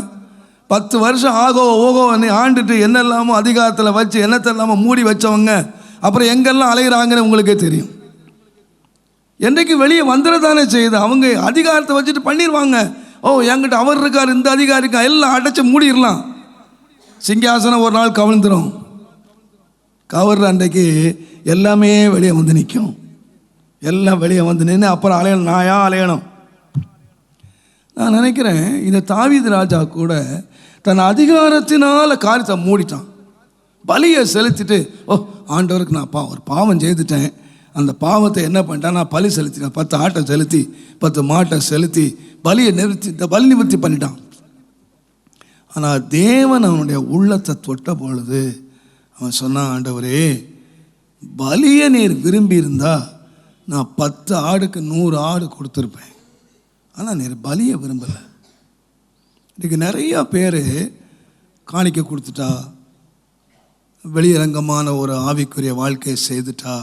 10 வருஷம் ஓகோ ஆண்டுட்டு என்னெல்லாமோ அதிகாரத்தில் வச்சு என்னத்தெல்லாமோ மூடி வச்சவங்க அப்புறம் எங்கெல்லாம் அலைகிறாங்கன்னு உங்களுக்கே தெரியும். என்றைக்கு வெளியே வந்துடத்தானே செய்யுது. அவங்க அதிகாரத்தை வச்சுட்டு பண்ணிடுவாங்க. என்கிட்ட அவர் இருக்கார், இந்த அதிகாரி இருக்கா, எல்லாம் அடைச்சி மூடிடலாம். சிங்காசனம் ஒரு நாள் கவிழ்ந்துடும். கவர்ற அன்றைக்கு எல்லாமே வெளியே வந்து நிற்கும். எல்லாம் வெளியே வந்து நின்று அப்புறம் அலையணும், நாயா அலையணும். நான் நினைக்கிறேன் இந்த தாவீது ராஜா கூட தன் அதிகாரத்தினால காரியத்தை மூடிட்டான். பலியை செலுத்திட்டு ஆண்டவருக்கு நான் ஒரு பாவம் செய்துட்டேன், அந்த பாவத்தை என்ன பண்ணிட்டான், நான் பலி செலுத்திட்டேன், 10 ஆட்டை செலுத்தி 10 மாட்டை செலுத்தி பலியை பலி நிவர்த்தி பண்ணிட்டான். ஆனால் தேவன் அவனுடைய உள்ளத்தை தொட்ட பொழுது அவன் சொன்னான், ஆண்டவரே பலியை நீர் விரும்பி இருந்தா நான் 10 ஆடுக்கு 100 ஆடு கொடுத்துருப்பேன். ஆனால் நீர் பலியை விரும்பலை. இன்றைக்கி நிறையா பேர் காணிக்கை கொடுத்துட்டா, வெளியரங்கமான ஒரு ஆவிக்குரிய வாழ்க்கையை செய்துட்டா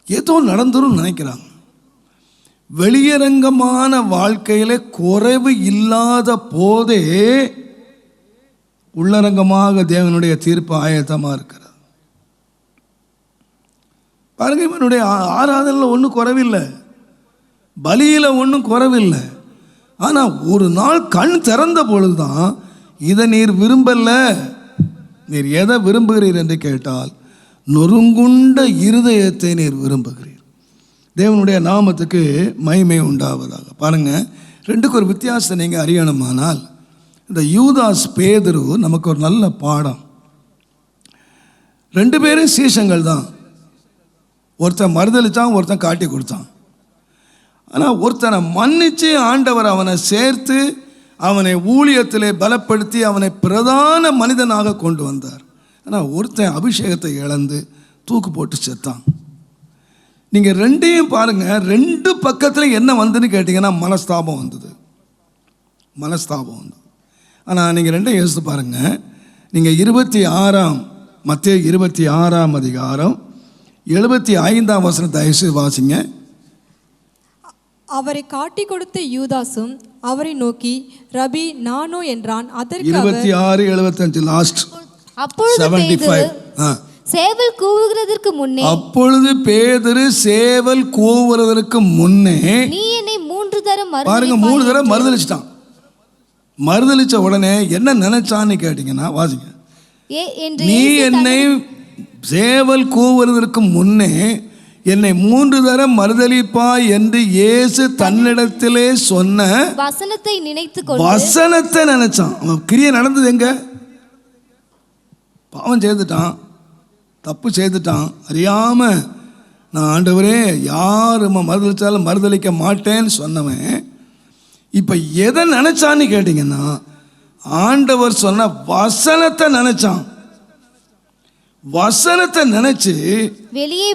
ஏதோ நடந்துரும் நினைக்கிறாங்க. வெளியரங்கமான வாழ்க்கையில் குறைவு இல்லாத போதே உள்ளரங்கமாக தேவனுடைய தீர்ப்பு ஆயத்தமாக இருக்கிறது. பாருங்க, இவனுடைய ஆராதனையில் ஒன்றும் குறைவில்லை, பலியில் ஒன்றும் குறைவில்லை. ஆனால் ஒரு நாள் கண் திறந்த பொழுதுதான் இதை நீர் விரும்பல. நீர் எதை விரும்புகிறீர் என்று கேட்டால் நொறுங்குண்ட இருதயத்தை நீர் விரும்புகிறீர். தேவனுடைய நாமத்துக்கு மகிமை உண்டாவதாக. பாருங்க, ரெண்டுக்கு ஒரு வித்தியாசத்தை நீங்கள் அறியணுமானால், இந்த யூதாஸ் பேதுரு நமக்கு ஒரு நல்ல பாடம். ரெண்டு பேரும் சீஷங்கள் தான். ஒருத்தன் மறுதளித்தான், ஒருத்தன் காட்டி கொடுத்தான். ஆனால் ஒருத்தனை மன்னித்து ஆண்டவர் அவனை சேர்த்து அவனை ஊழியத்திலே பலப்படுத்தி அவனை பிரதான மனிதனாக கொண்டு வந்தார். ஆனால் ஒருத்தன் அபிஷேகத்தை இழந்து தூக்கு போட்டு செத்தான். நீங்கள் ரெண்டையும் பாருங்கள், ரெண்டு பக்கத்தில் என்ன வந்துன்னு கேட்டிங்கன்னா மனஸ்தாபம் வந்தது. ஆனால் நீங்கள் ரெண்டையும் யோசித்து பாருங்கள். நீங்கள் 26 மத்தேயு 26 அதிகாரம் 75 வசனத்தை தயவுசெய்து வாசிங்க. அவரை காட்டி கொடுத்த யூதாசும் அவரை நோக்கி, ரபி, நானோ என்றான். அதற்கு 26:75 லாஸ்ட். அப்பொழுது சேவல் கூவுகிறதற்கு முன்னே, அப்பொழுது பேதுரு சேவல் கூவுகிறதற்கு முன்னே, நீ என்னை 3 தரம் பாருங்க, 3 தரம் மறுதளிச்சிட்டான். மறுதளிச்ச உடனே என்ன நினைச்சான்னு கேட்டீங்கன்னா வாசிங்க. நீ என்னை சேவல் கூவுவதற்கு முன்னே என்னை 3 தரம் மறுதலிப்பாய் என்று இயேசு தன்னிடத்திலே சொன்ன வசனத்தை நினைச்சான். அவன் கிரியை நடந்தது எங்க? பாவம் செய்துட்டான், தப்பு செய்துட்டான், அறியாம நான் ஆண்டவரே யார் மறுதளிச்சாலும் மறுதளிக்க மாட்டேன்னு சொன்னவன் இப்போ எதை நினைச்சான்னு கேட்டிங்கன்னா ஆண்டவர் சொன்ன வசனத்தை நினைச்சான். வசனத்தை நினைச்சு வெளியே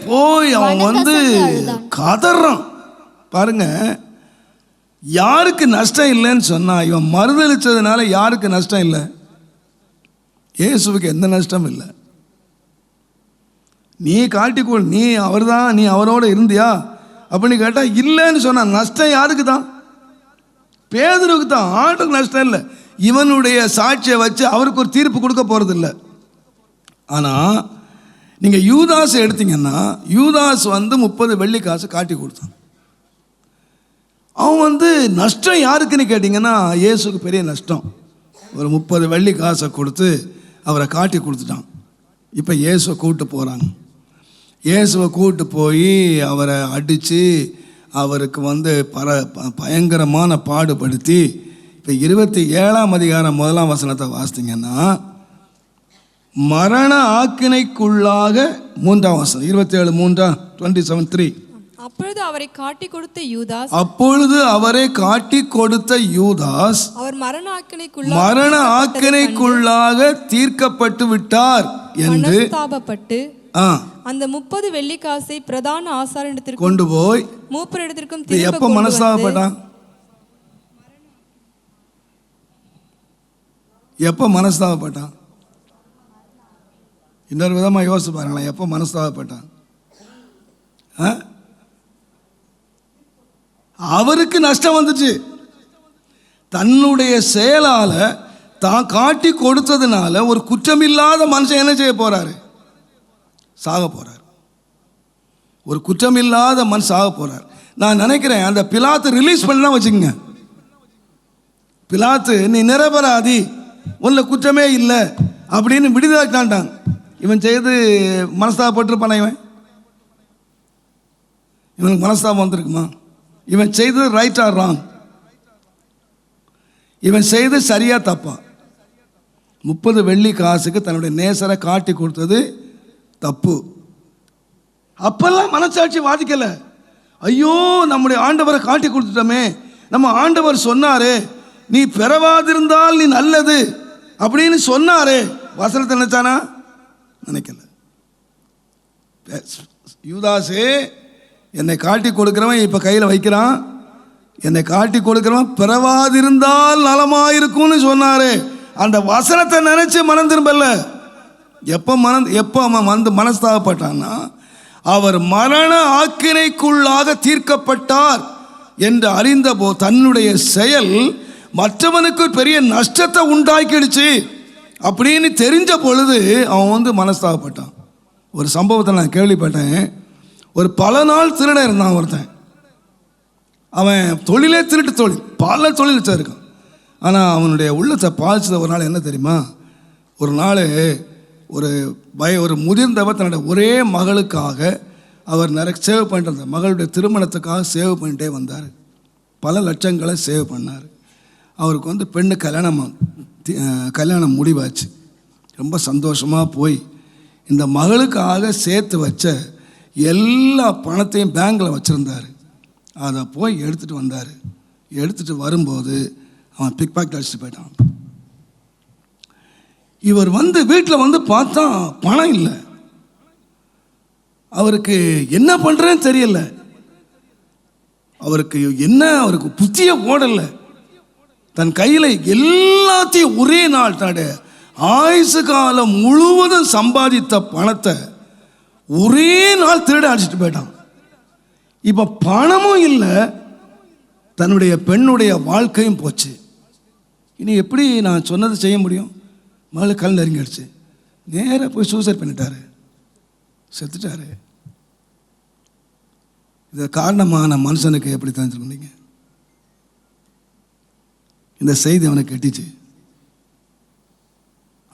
போய் அவன் கதறான். பாருங்க, யாருக்கு நஷ்டம் இல்லைன்னு சொன்னா, இவன் மறுதளிச்சதுனால யாருக்கு நஷ்டம் இல்லை? இயேசுவுக்கு எந்த நஷ்டம் இல்லை. நீ காட்டிக்கொள், நீ அவர்தான், நீ அவரோட இருந்தியா அப்படின்னு கேட்டால் இல்லைன்னு சொன்னான். நஷ்டம் யாருக்கு தான்? பேதுருக்கு தான். ஆண்டுக்கு நஷ்டம் இல்லை. இவனுடைய சாட்சியை வச்சு அவருக்கு ஒரு தீர்ப்பு கொடுக்க போகிறதில்லை. ஆனால் நீங்கள் யூதாஸ் எடுத்தீங்கன்னா, யூதாஸ் 30 வெள்ளி காசு காட்டி கொடுத்தான். அவன் நஷ்டம் யாருக்குன்னு கேட்டிங்கன்னா இயேசுக்கு பெரிய நஷ்டம். ஒரு 30 வெள்ளி காசை கொடுத்து அவரை காட்டி கொடுத்துட்டான். இப்போ இயேசுவை கூப்பிட்டு போகிறாங்க. இயேசுவை கூப்பிட்டு போய் அவரை அடித்து அவருக்கு பயங்கரமான பாடுபடுத்தி, இப்போ 27 அதிகாரம் 1 வசனத்தை வாசித்தீங்கன்னா, மரண ஆக்கினைக்குள்ளாக 3 வசனம் 27:3 அப்பொழுது அவரை காட்டி கொடுத்த யூதாஸ் அவர் மரண ஆக்கினைக்குள்ளாக தீர்க்கப்பட்டு விட்டார் என்று தாபப்பட்டு அந்த 30 வெள்ளி காசை பிரதான ஆசாரியனிடத்திற்கு கொண்டு போய் மூப்பரிடத்திற்கும் எப்ப மனஸ்தாபப்பட்டான்? எப்ப மனஸ்தாபப்பட்டான்? இன்னொரு விதமா யோசிச்சு பாருங்களேன். எப்ப மனஸ்தாபப்பட்டான்? அவருக்கு நஷ்டம் வந்துச்சு. தன்னுடைய செயலால தான் காட்டி கொடுத்ததுனால ஒரு குற்றமில்லாத மனுஷன் என்ன செய்ய போறாரு? சாக போறார். ஒரு குற்றமில்லாத மனுஷன் சாக போறார். நான் நினைக்கிறேன் அந்த பிலாத்து ரிலீஸ் பண்ணலாம் வச்சுக்கோங்க. பிலாத்து நீ நிரபராதி, உன்ன குற்றமே இல்லை அப்படின்னு விடுதலாட்டான். இவன் செய்து மனஸ்தாபப்பட்டிருப்பான? இவனுக்கு மனஸ்தாபம் வந்திருக்குமா? இவன் செய்தது ரைட் ஆர் ராங்? இவன் செய்து சரியா தப்பா? 30 வெள்ளி காசுக்கு தன்னுடைய நேசரை காட்டி கொடுத்தது தப்பு. அப்பெல்லாம் மனசாட்சி வாதிக்கல. ஐயோ, நம்முடைய ஆண்டவரை காட்டி கொடுத்துட்டோமே, நம்ம ஆண்டவர் சொன்னாரே நீ பெறவாதிருந்தால் நீ நல்லது அப்படின்னு சொன்னாரே, வசனத்தை நினைச்சானா? நினைக்கல. யூதாசே என்னை காட்டி கொடுக்கிறவன் இப்போ கையில் வைக்கிறான், என்னை காட்டி கொடுக்கிறவன் பிறவாதிருந்தால் நலமாயிருக்கும்னு சொன்னாரு. அந்த வசனத்தை நினைச்சு மனம் திரும்பல. எப்போ அவன் வந்து மனஸ்தாபப்பட்டான்னா, அவர் மரண ஆக்கினைக்குள்ளாக தீர்க்கப்பட்டார் என்று அறிந்தபோ தன்னுடைய செயல் மற்றவனுக்கு பெரிய நஷ்டத்தை உண்டாக்கிடுச்சு அப்படின்னு தெரிஞ்ச பொழுது அவன் வந்து மனஸ்தாபப்பட்டான். ஒரு சம்பவத்தை நான் கேள்விப்பட்டேன். ஒரு பல நாள் திருடன் இருந்தான் ஒருத்தன். அவன் தொழிலே திருட்டு தொழில், பல தொழில் வச்சிருக்கான். ஆனால் அவனுடைய உள்ளத்தை பாதிச்சது ஒரு நாள் என்ன தெரியுமா? ஒரு நாள் ஒரு முதிர்ந்தவர் தன்னுடைய ஒரே மகளுக்காக அவர் நிறைய சேவ் பண்ணிட்டு, மகளுடைய திருமணத்துக்காக சேவ் பண்ணிட்டே வந்தார். பல லட்சங்களை சேவ் பண்ணார். அவருக்கு வந்து பெண்ணு கல்யாணம் முடிவாச்சு. ரொம்ப சந்தோஷமாக போய் இந்த மகளுக்காக சேர்த்து வச்ச எல்லா பணத்தையும் பேங்கில் வச்சுருந்தார். அதை போய் எடுத்துகிட்டு வந்தார். எடுத்துகிட்டு வரும்போது அவன் பிக் பாக்கெட் அடிச்சுட்டு போயிட்டான். இவர் வந்து வீட்டில் வந்து பார்த்தா பணம் இல்லை. அவருக்கு என்ன பண்ணுறேன்னு தெரியல. அவருக்கு புத்தியே ஓடலை. தன் கையில் எல்லாத்தையும் ஒரே நாள் தன்னுடைய ஆயுசு காலம் முழுவதும் சம்பாதித்த பணத்தை ஒரே நாள் திருட அடிச்சுட்டு போயிட்டான். இப்போ பணமும் இல்லை, தன்னுடைய பெண்ணுடைய வாழ்க்கையும் போச்சு. இனி எப்படி நான் சொன்னதை செய்ய முடியும்? மகளுக்கு கல் நெருங்கிடுச்சு. நேராக போய் சூசைட் பண்ணிட்டாரு, செத்துட்டாரு. இது காரணமான மனுஷனுக்கு எப்படி தெரிஞ்சுருந்தீங்க? இந்த செய்தி அவனை கெட்டிச்சு.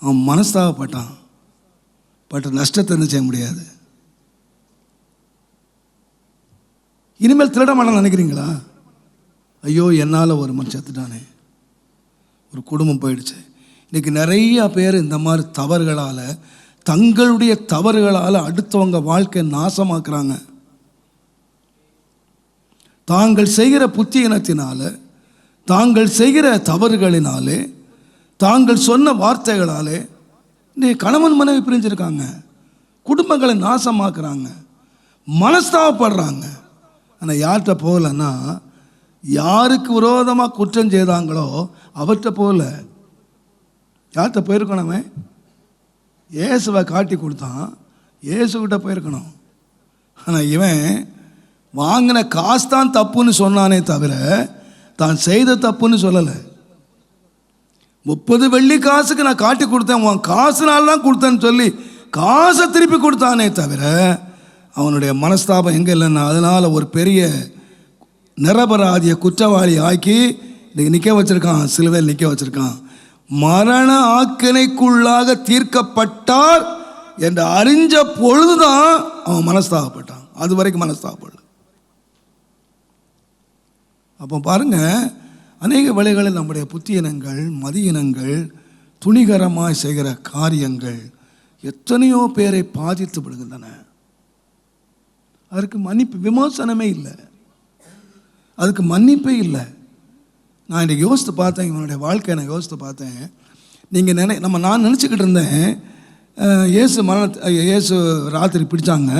அவன் மனஸ்தாபப்பட்டான். பட் நஷ்டத்தை என்ன செய்ய முடியாது. இனிமேல் திருட மாட்டான்னு நினைக்கிறீங்களா? ஐயோ, என்னால் ஒரு மனுஷன் செத்துட்டானே, ஒரு குடும்பம் போயிடுச்சு. இன்றைக்கி நிறைய பேர் இந்த மாதிரி தவறுகளால், தங்களுடைய தவறுகளால் அடுத்தவங்க வாழ்க்கையை நாசமாக்குறாங்க. தாங்கள் செய்கிற புத்தியினத்தினால, தாங்கள் செய்கிற தவறுகளினாலே, தாங்கள் சொன்ன வார்த்தைகளாலே இன்றைய கணவன் மனைவி பிரிஞ்சிருக்காங்க, குடும்பங்களை நாசமாக்குறாங்க, மனஸ்தாபப்படுறாங்க. ஆனால் யார்கிட்ட போகலன்னா, யாருக்கு விரோதமாக குற்றம் செய்தாங்களோ அவர்கிட்ட போகல. யார்கிட்ட போயிருக்கணும்? அவன் இயேசுவை காட்டி கொடுத்தான், இயேசுக்கிட்ட போயிருக்கணும். ஆனால் இவன் வாங்கின காசு தான் தப்புன்னு சொன்னானே தவிர தான் செய்த தப்புன்னு சொல்லலை. 30 வெள்ளி காசுக்கு நான் காட்டி கொடுத்தேன், உன் காசுனால தான் கொடுத்தேன்னு சொல்லி காசை திருப்பி கொடுத்தானே தவிர அவனுடைய மனஸ்தாபம் எங்கே இல்லைன்னா, அதனால் ஒரு பெரிய நிரபராதிய குற்றவாளி ஆக்கி இன்றைக்கி நிற்க வச்சுருக்கான், சிலுவையில் நிற்க வச்சுருக்கான். மரண ஆக்கினைக்குள்ளாக தீர்க்கப்பட்டார் என்று அறிஞ்ச பொழுதுதான் அவன் மனஸ்தாபப்பட்டான். அது வரைக்கும் மனஸ்தாபப்படல. அப்போ பாருங்க, அநேக வேளைகளில் நம்முடைய புத்தியினங்கள், மதியினங்கள், துணிகரமாய் செய்கிற காரியங்கள் எத்தனையோ பேரை பாதித்து விடுகின்றன. அதற்கு மன்னிப்பு, விமோசனமே இல்லை, அதுக்கு மன்னிப்பே இல்லை. நான் இன்றைக்கி யோசித்து பார்த்தேன், இவனுடைய வாழ்க்கையை நான் யோசித்து பார்த்தேன். நீங்கள் நான் நினச்சிக்கிட்டு இருந்தேன், இயேசு ராத்திரி பிடிச்சாங்க,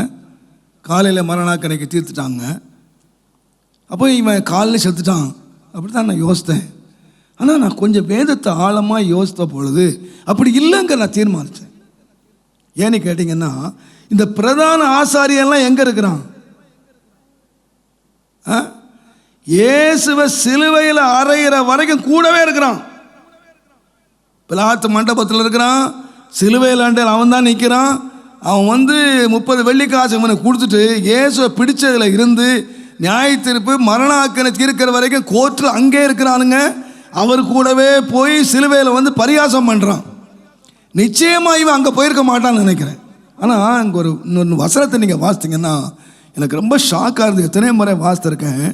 காலையில் மரணாக்கணைக்கு தீர்த்துட்டாங்க, அப்போ இவன் காலையில் செத்துட்டான், அப்படி தான் நான் யோசித்தேன். ஆனால் நான் கொஞ்சம் வேதத்தை ஆழமாக யோசித்த பொழுது அப்படி இல்லைங்க நான் தீர்மானித்தேன். ஏன்னு கேட்டிங்கன்னா, இந்த பிரதான ஆசாரியெல்லாம் எங்கே இருக்கிறான்? இயேசுவை சிலுவையில் அறையிற வரைக்கும் கூடவே இருக்கிறான். பிலாத்து மண்டபத்தில் இருக்கிறான், சிலுவையில் அண்டையில் அவன் தான் நிற்கிறான். அவன் வந்து 30 வெள்ளி காசு இவனுக்கு கொடுத்துட்டு இயேசுவை பிடிச்சதில் இருந்து நியாய தீர்ப்பு மரணாக்கனை தீர்க்கிற வரைக்கும் கோர்ட்டில் அங்கே இருக்கிறானுங்க. அவர் கூடவே போய் சிலுவையில் வந்து பரியாசம் பண்ணுறான். நிச்சயமாக இவன் அங்கே போயிருக்க மாட்டான்னு நினைக்கிறேன். ஆனால் அங்கே இன்னொரு வசனத்தை நீங்கள் வாசித்தீங்கன்னா எனக்கு ரொம்ப ஷாக்காக இருந்தது. எத்தனை முறை வாசித்திருக்கேன்.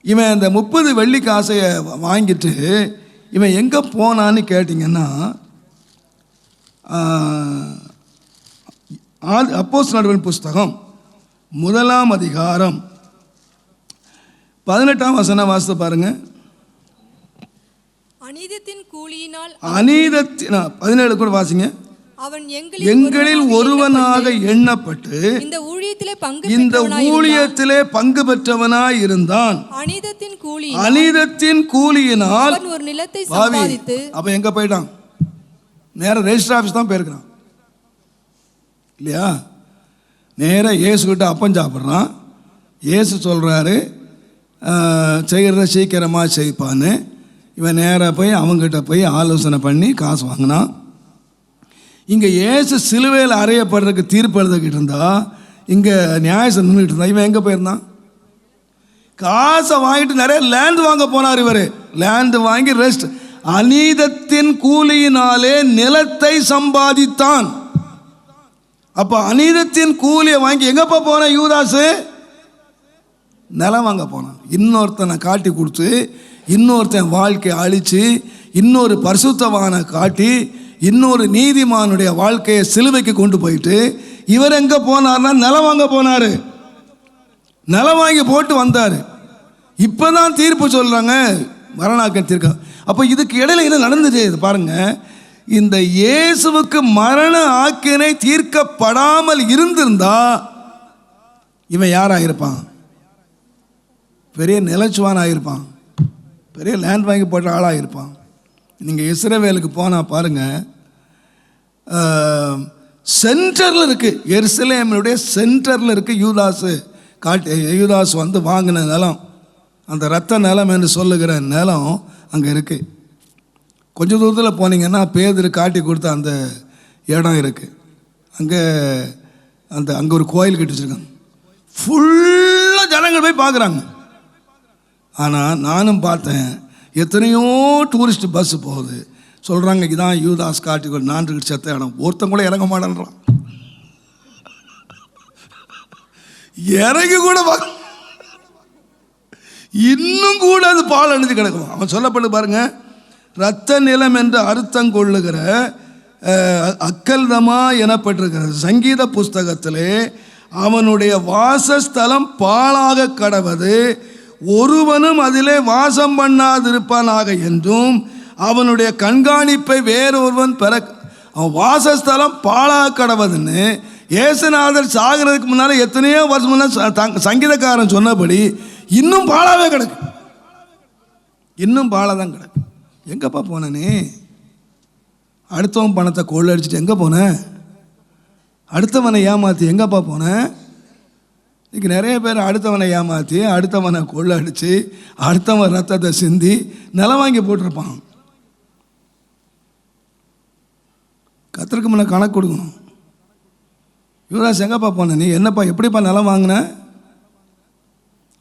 இவன் இந்த 30 வெள்ளி காசையை வாங்கிட்டு இவன் எங்கே போனான்னு கேட்டிங்கன்னா, அப்போஸ்தலர் புஸ்தகம் 1ஆம் அதிகாரம் 18ஆம் வசனம் வாசித்து பாருங்க. அநீதத்தின் கூலியினால் 17 கூட வாசிங்க. அவன் எங்களில் ஒருவனாக எண்ணப்பட்டு இந்த ஊழியத்திலே பங்கு பெற்றவனாய் இருந்தான். அநீதத்தின் கூலியினால் ஒரு நிலத்தை சம்பாதித்து. அப்ப எங்க போயிட்டான்? நேரா ரெஜிஸ்டர் ஆபீஸ் தான் போயிருக்கிறான் இல்லையா? நேரா இயேசு கிட்ட அப்பம் சாப்பிட்றான். இயேசு சொல்றாரு செய்கிறத சீக்கிரமா செய்ப்பான்னு. இவன் நேராக போய் அவங்ககிட்ட போய் ஆலோசனை பண்ணி காசு வாங்கினான். இங்கே இயேசு சிலுவையில் அறையப்படுறதுக்கு தீர்ப்பு எழுதிக்கிட்டு இருந்தா, இங்கே நியாயசம் நின்றுட்டு இருந்தா. இவன் எங்கே போயிருந்தான்? காசை வாங்கிட்டு நிறைய லேண்ட் வாங்க போனார். இவர் லேண்டு வாங்கி ரெஸ்ட். அநீதத்தின் கூலியினாலே நிலத்தை சம்பாதித்தான். அப்போ அநீதத்தின் கூலியை வாங்கி எங்கப்பா போன யூதாசு? நிலம் வாங்க போனான். இன்னொருத்தனை காட்டி கொடுத்து, இன்னொருத்தன் வாழ்க்கையை அழித்து, இன்னொரு பரிசுத்தவானை காட்டி, இன்னொரு நீதிமானுடைய வாழ்க்கையை சிலுவைக்கு கொண்டு போயிட்டு, இவர் எங்கே போனார்னா நிலம் வாங்க போனார். நிலம் வாங்கி போட்டு வந்தார். இப்போ தான் தீர்ப்பு சொல்கிறாங்க, மரணாக்கம் தீர்க்க. அப்போ இதுக்கு இடையில என்ன நடந்துச்சு இது பாருங்க. இந்த இயேசுவுக்கு மரண ஆக்கினை தீர்க்கப்படாமல் இருந்திருந்தா இவன் யாராயிருப்பான்? பெரிய நிலச்சுவான் ஆகியிருப்பான், பெரிய லேண்ட் வாங்கி போட்ட ஆளாக இருப்பான். நீங்கள் இஸ்ரவேலுக்கு போனால் பாருங்கள், சென்டரில் இருக்குது, எருசலேமினுடைய சென்டரில் இருக்குது யூதாசு யூதாசு வந்து வாங்கின நிலம், அந்த இரத்த நிலம் என்று சொல்லுகிற நிலம் அங்கே இருக்குது. கொஞ்சம் தூரத்தில் போனீங்கன்னா பேதுரு காட்டி கொடுத்த அந்த இடம் இருக்குது. அங்கே ஒரு கோயில் கட்டி வச்சுருக்காங்க. ஃபுல்லாக ஜனங்கள் போய் பார்க்குறாங்க. ஆனால் நானும் பார்த்தேன், எத்தனையோ டூரிஸ்ட் பஸ் போகுது. சொல்கிறாங்க இதான் யூதாஸ் காட்டி நான்கு செத்த இடம். ஒருத்தன் கூட இறங்க மாட்டேன்றான். இறங்கி கூட இன்னும் கூட அது பால் அணிஞ்சு கிடக்கும். அவன் சொல்லப்பட்டு பாருங்க, இரத்த நிலம் என்று அர்த்தம் கொள்ளுகிற அக்கல்தமா எனப்பட்டிருக்கிறது. சங்கீத புஸ்தகத்திலே அவனுடைய வாசஸ்தலம் பாழாக கடவது, ஒருவனும் அதிலே வாசம் பண்ணாதிருப்பானாக என்றும், அவனுடைய கண்காணிப்பை வேறொருவன் பெற, அவன் வாசஸ்தலம் பாழாக கடவதுன்னு இயேசுநாதர் சாகிறதுக்கு முன்னால் எத்தனையோ வருஷம் முன்னால் சங்கீதக்காரன் சொன்னபடி இன்னும் பாழாவே கிடக்கு. இன்னும் பாழாதான் கிடக்கு. எங்கப்பா போனே? அடுத்தவன் பணத்தை கொள்ளடிச்சிட்டு எங்கே போனேன்? அடுத்தவனை ஏமாற்றி எங்கப்பா போனேன்? இன்றைக்கி நிறைய பேர் அடுத்தவனை ஏமாற்றி, அடுத்தவனை கொள்ளடிச்சு, அடுத்தவன் ரத்தத்தை சிந்தி நிலம் வாங்கி போட்டிருப்பான். கர்த்தருக்கு முன்ன கணக்கு கொடுக்கணும். யூதாஸ் எங்கப்பா போன? நீ என்னப்பா எப்படிப்பா நிலம் வாங்கின?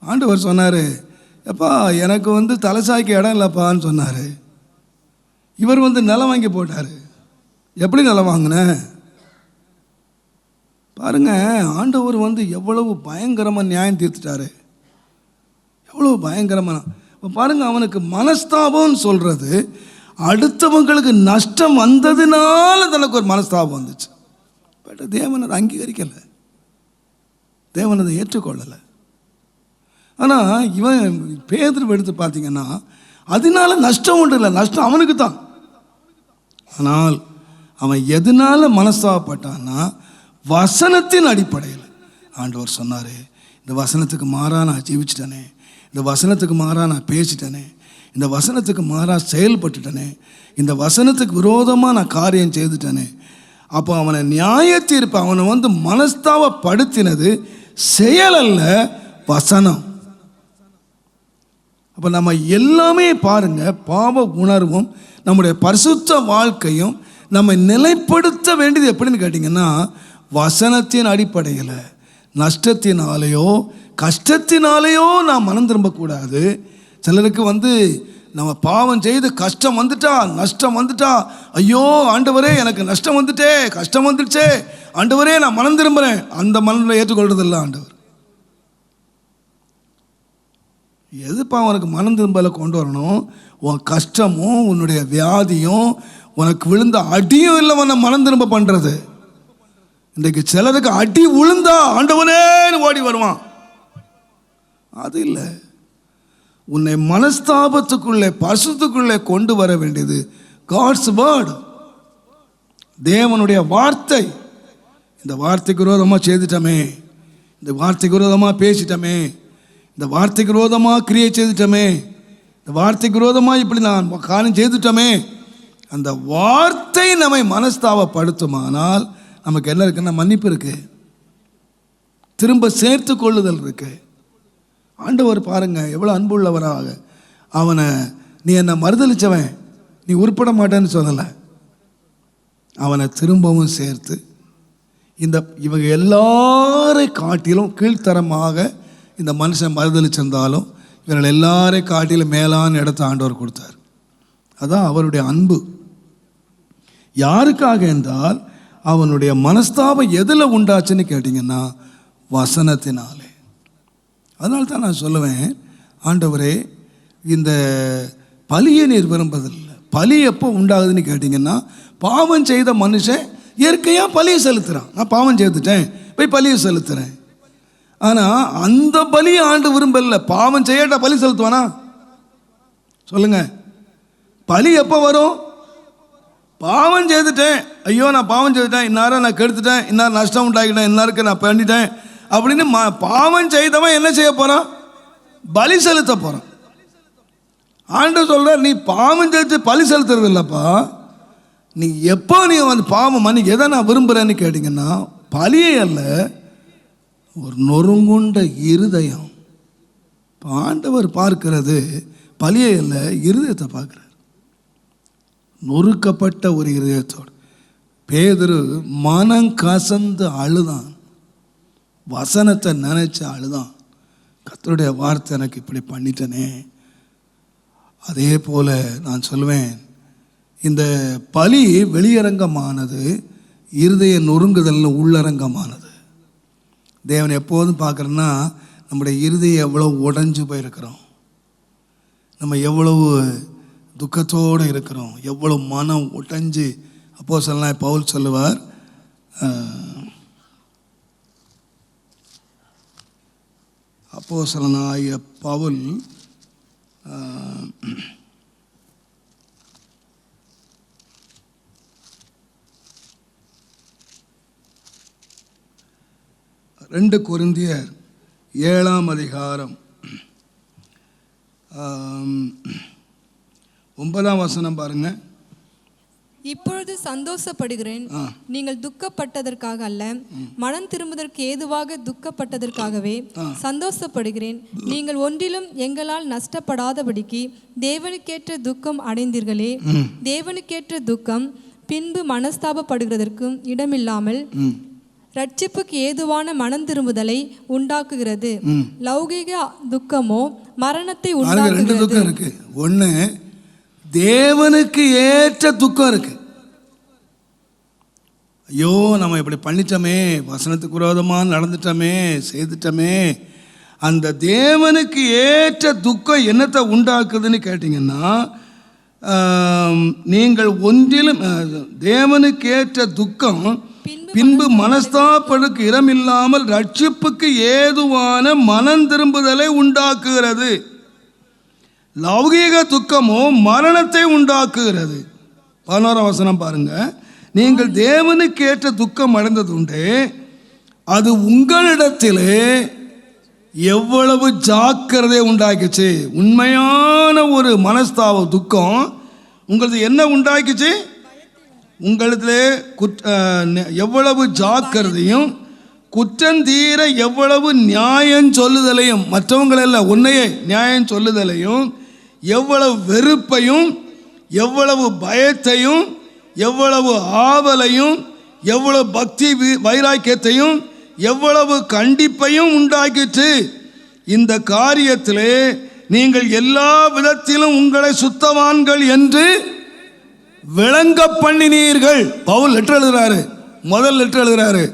ஆண்டவர் சொன்னார், எப்பா எனக்கு வந்து தலைசாய்க்கு இடம் இல்லைப்பான்னு சொன்னார். இவர் வந்து நிலம் வாங்கி போட்டார். எப்படி நிலம் வாங்கின பாருங்க. ஆண்டவர் வந்து எவ்வளவு பயங்கரமாக நியாயம் தீர்த்துட்டாரு, எவ்வளவு பயங்கரமான. இப்போ பாருங்க, அவனுக்கு மனஸ்தாபம்னு சொல்கிறது அடுத்தவங்களுக்கு நஷ்டம் வந்ததுனால தனக்கு ஒரு மனஸ்தாபம் வந்துச்சு. பட் தேவன் அதை அங்கீகரிக்கலை, தேவன் அதை ஏற்றுக்கொள்ளலை. ஆனால் இவன் பேதுரு எடுத்து பார்த்தீங்கன்னா அதனால நஷ்டம் ஒன்று இல்லை, நஷ்டம் அவனுக்கு தான். ஆனால் அவன் எதனால மனஸ்தாபப்பட்டான்னா வசனத்தின் அடிப்படையில். ஆண்டவர் சொன்னார், இந்த வசனத்துக்கு மாறாக நான் ஜீவிச்சிட்டனே, இந்த வசனத்துக்கு மாறாக நான் பேசிட்டனே, இந்த வசனத்துக்கு மாறாக செயல்பட்டுட்டனே, இந்த வசனத்துக்கு விரோதமாக நான் காரியம் செய்துட்டனே. அப்போ அவனை நியாய தீர்ப்பு, அவனை வந்து மனஸ்தாபப்படுத்தினது செயல் அல்ல, வசனம். அப்போ நம்ம எல்லாமே பாருங்க, பாவ உணர்வும் நம்முடைய பரிசுத்த வாழ்க்கையும் நம்ம நிலைப்படுத்த வேண்டியது எப்படின்னு கேட்டிங்கன்னா வசனத்தின் அடிப்படையில். நஷ்டத்தினாலேயோ கஷ்டத்தினாலேயோ நாம் மனம் திரும்பக்கூடாது. சிலருக்கு வந்து நம்ம பாவம் செய்து கஷ்டம் வந்துட்டா, நஷ்டம் வந்துட்டா, ஐயோ ஆண்டவரே எனக்கு நஷ்டம் வந்துட்டே, கஷ்டம் வந்துடுச்சே, ஆண்டவரே நான் மனம் திரும்புகிறேன், அந்த மனதில் ஏற்றுக்கொள்றதில்லை ஆண்டவர். எதுப்பா உனக்கு மனம் திரும்பலை கொண்டு வரணும்? உன் கஷ்டமும் உன்னுடைய வியாதியும் உனக்கு விழுந்த அடியும் இல்லை உன்னை மனம் திரும்ப பண்ணுறது. இன்றைக்கு சிலருக்கு அடி விழுந்தா ஆண்டவனேன்னு ஓடி வருவான். அது இல்லை, உன்னை மனஸ்தாபத்துக்குள்ளே பரிசுத்துக்குள்ளே கொண்டு வர வேண்டியது காட்ஸ் வேர்ட். தேவனுடைய வார்த்தை. இந்த வார்த்தைக்கு விரோதமாக செய்துட்டோமே, இந்த வார்த்தைக்கு விரோதமாக பேசிட்டோமே, இந்த வார்த்தைக்கு விரோதமாக கிரியை செய்துட்டோமே, இந்த வார்த்தைக்கு விரோதமாக இப்படி நான் காரியம் செய்துட்டோமே, அந்த வார்த்தை நம்மை மனஸ்தாபப்படுத்துமானால் நமக்கு என்ன இருக்குன்னா மன்னிப்பு இருக்கு, திரும்ப சேர்த்து கொள்ளுதல் இருக்கு. ஆண்டவர் பாருங்க எவ்வளோ அன்புள்ளவராக, அவனை நீ என்னை மறுதளிச்சவன், நீ உருப்பட மாட்டேன்னு சொல்லலை, அவனை திரும்பவும் சேர்த்து இவங்க எல்லாரை காட்டிலும் கீழ்த்தரமாக இந்த மனுஷன் மறுதளிச்சிருந்தாலும் இவர்கள் எல்லாரை காட்டிலும் மேலான இடத்தை ஆண்டவர் கொடுத்தார். அதான் அவருடைய அன்பு. யாருக்காக என்றால் அவனுடைய மனஸ்தாபம் எதில் உண்டாச்சுன்னு கேட்டிங்கன்னா வசனத்தினாலே. அதனால தான் நான் சொல்லுவேன், ஆண்டவரே இந்த பலியை நீர் விரும்புவதில்லை. பலி எப்போ உண்டாகுதுன்னு கேட்டிங்கன்னா பாவம் செய்த மனுஷன் இயற்கையாக பலியை செலுத்துகிறான். நான் பாவம் செய்துட்டேன் போய் பலியை செலுத்துகிறேன். ஆனால் அந்த பலியை ஆண்டு விரும்பல. பாவம் செய்யட்டா பலி செலுத்துவானா சொல்லுங்க? பலி எப்போ வரும்? பாவம் செய்துட்டேன், ஐயோ நான் பாவம் செய்துட்டேன், இன்னாரை நான் கெடுத்துட்டேன், இன்னார் நஷ்டம் உண்டாக்கிட்டேன், இன்னாருக்கு நான் பண்ணிட்டேன் அப்படின்னு பாவம் செய்தவன் என்ன செய்ய போகிறான்? பலி செலுத்த போகிறான். ஆண்டவர் சொல்ற, நீ பாவம் செய்து பலி செலுத்துறது இல்லைப்பா, நீ எப்போ நீ வந்து பாவம் மணி எதை நான் விரும்புகிறேன்னு கேட்டிங்கன்னா பலியை அல்ல, ஒரு நொறுங்குண்ட இருதயம். ஆண்டவர் பார்க்கிறது பலியை அல்ல, இருதயத்தை பார்க்குறார். நொறுக்கப்பட்ட ஒரு இருதயத்தோடு பேதுரு மனம் கசந்து அழுதான், வசனத்தை நினைச்சு அழுதான். கர்த்தருடைய வார்த்தை எனக்கு இப்படி பண்ணிட்டனே. அதே போல் நான் சொல்லுவேன், இந்த பலி வெளியரங்கமானது, இருதய நொறுங்குதல் உள்ளரங்கமானது. தேவன் எப்போதும் பார்க்குறோன்னா நம்முடைய இருதயம் எவ்வளோ உடைஞ்சு போயிருக்கிறோம், நம்ம எவ்வளவு துக்கத்தோடு இருக்கிறோம், எவ்வளோ மனம் உடைஞ்சு. அப்போஸ்தலனாகிய பவுல் சொல்லுவார், அப்போஸ்தலனாகிய பவுல் ரெண்டு கொரிந்தியர் 7ஆம் அதிகாரம் 9ஆம் வசனம் பாருங்க. இப்பொழுது சந்தோஷப்படுகிறேன், நீங்கள் துக்கப்பட்டதற்காக அல்ல, மனம் திரும்புவதற்கு ஏதுவாக துக்கப்பட்டதற்காகவே சந்தோஷப்படுகிறேன். நீங்கள் ஒன்றிலும் எங்களால் நஷ்டப்படாதபடிக்கு தேவனுக்கேற்ற துக்கம் அடைந்தீர்களே. தேவனுக்கேற்ற துக்கம் பின்பு மனஸ்தாபப்படுகிறதற்கும் இடமில்லாமல் ரட்சிப்புக்கு ஏதுவான மனம் திரும்புதலை உண்டாக்குகிறது. லௌகிக துக்கமோ மரணத்தை உண்டாக்குகிறது. ரெண்டு துக்கம் இருக்கு. ஒன்று தேவனுக்கு ஏற்ற துக்கம் இருக்கு. ஐயோ நம்ம இப்படி பண்ணிட்டோமே, வசனத்துக்கு விரோதமாக நடந்துட்டோமே, செய்துட்டோமே. அந்த தேவனுக்கு ஏற்ற துக்கம் என்னத்தை உண்டாக்குதுன்னு கேட்டிங்கன்னா, நீங்கள் ஒன்றிலும் தேவனுக்கு ஏற்ற துக்கம் பின்பு மனஸ்தாபத்துக்கு இடமில்லாமல் ரட்சிப்புக்கு ஏதுவான மனம் திரும்புதலை உண்டாக்குகிறது. லௌகீக துக்கமோ மரணத்தை உண்டாக்குகிறது. 11ஆம் வசனம் பாருங்க. நீங்கள் தேவனுக்கு ஏற்ற துக்கம் அடைந்தது உண்டு, அது உங்களிடத்திலே எவ்வளவு ஜாக்கிரதை உண்டாக்கிச்சு. உண்மையான ஒரு மனஸ்தாப துக்கம் உங்களுக்கு என்ன உண்டாக்கிச்சு? உங்களிடத்திலே எவ்வளவு ஜாக்கிரதையும் குற்றந்தீர எவ்வளவு நியாயம் சொல்லுதலையும், மற்றவங்கள உன்னையே நியாயம் சொல்லுதலையும், எவ்வளவு வெறுப்பையும், எவ்வளவு பயத்தையும், எவ்வளவு ஆவலையும், எவ்வளவு பக்தி வைராக்கியத்தையும், எவ்வளவு கண்டிப்பையும் உண்டாக்கிட்டு, இந்த காரியத்திலே நீங்கள் எல்லா விதத்திலும் உங்களை சுத்தவான்கள் என்று விளங்க பண்ணினீர்கள். பவுல் லெட்டர் எழுதுறாரு, முதல் லெட்டர் எழுதுறாரு.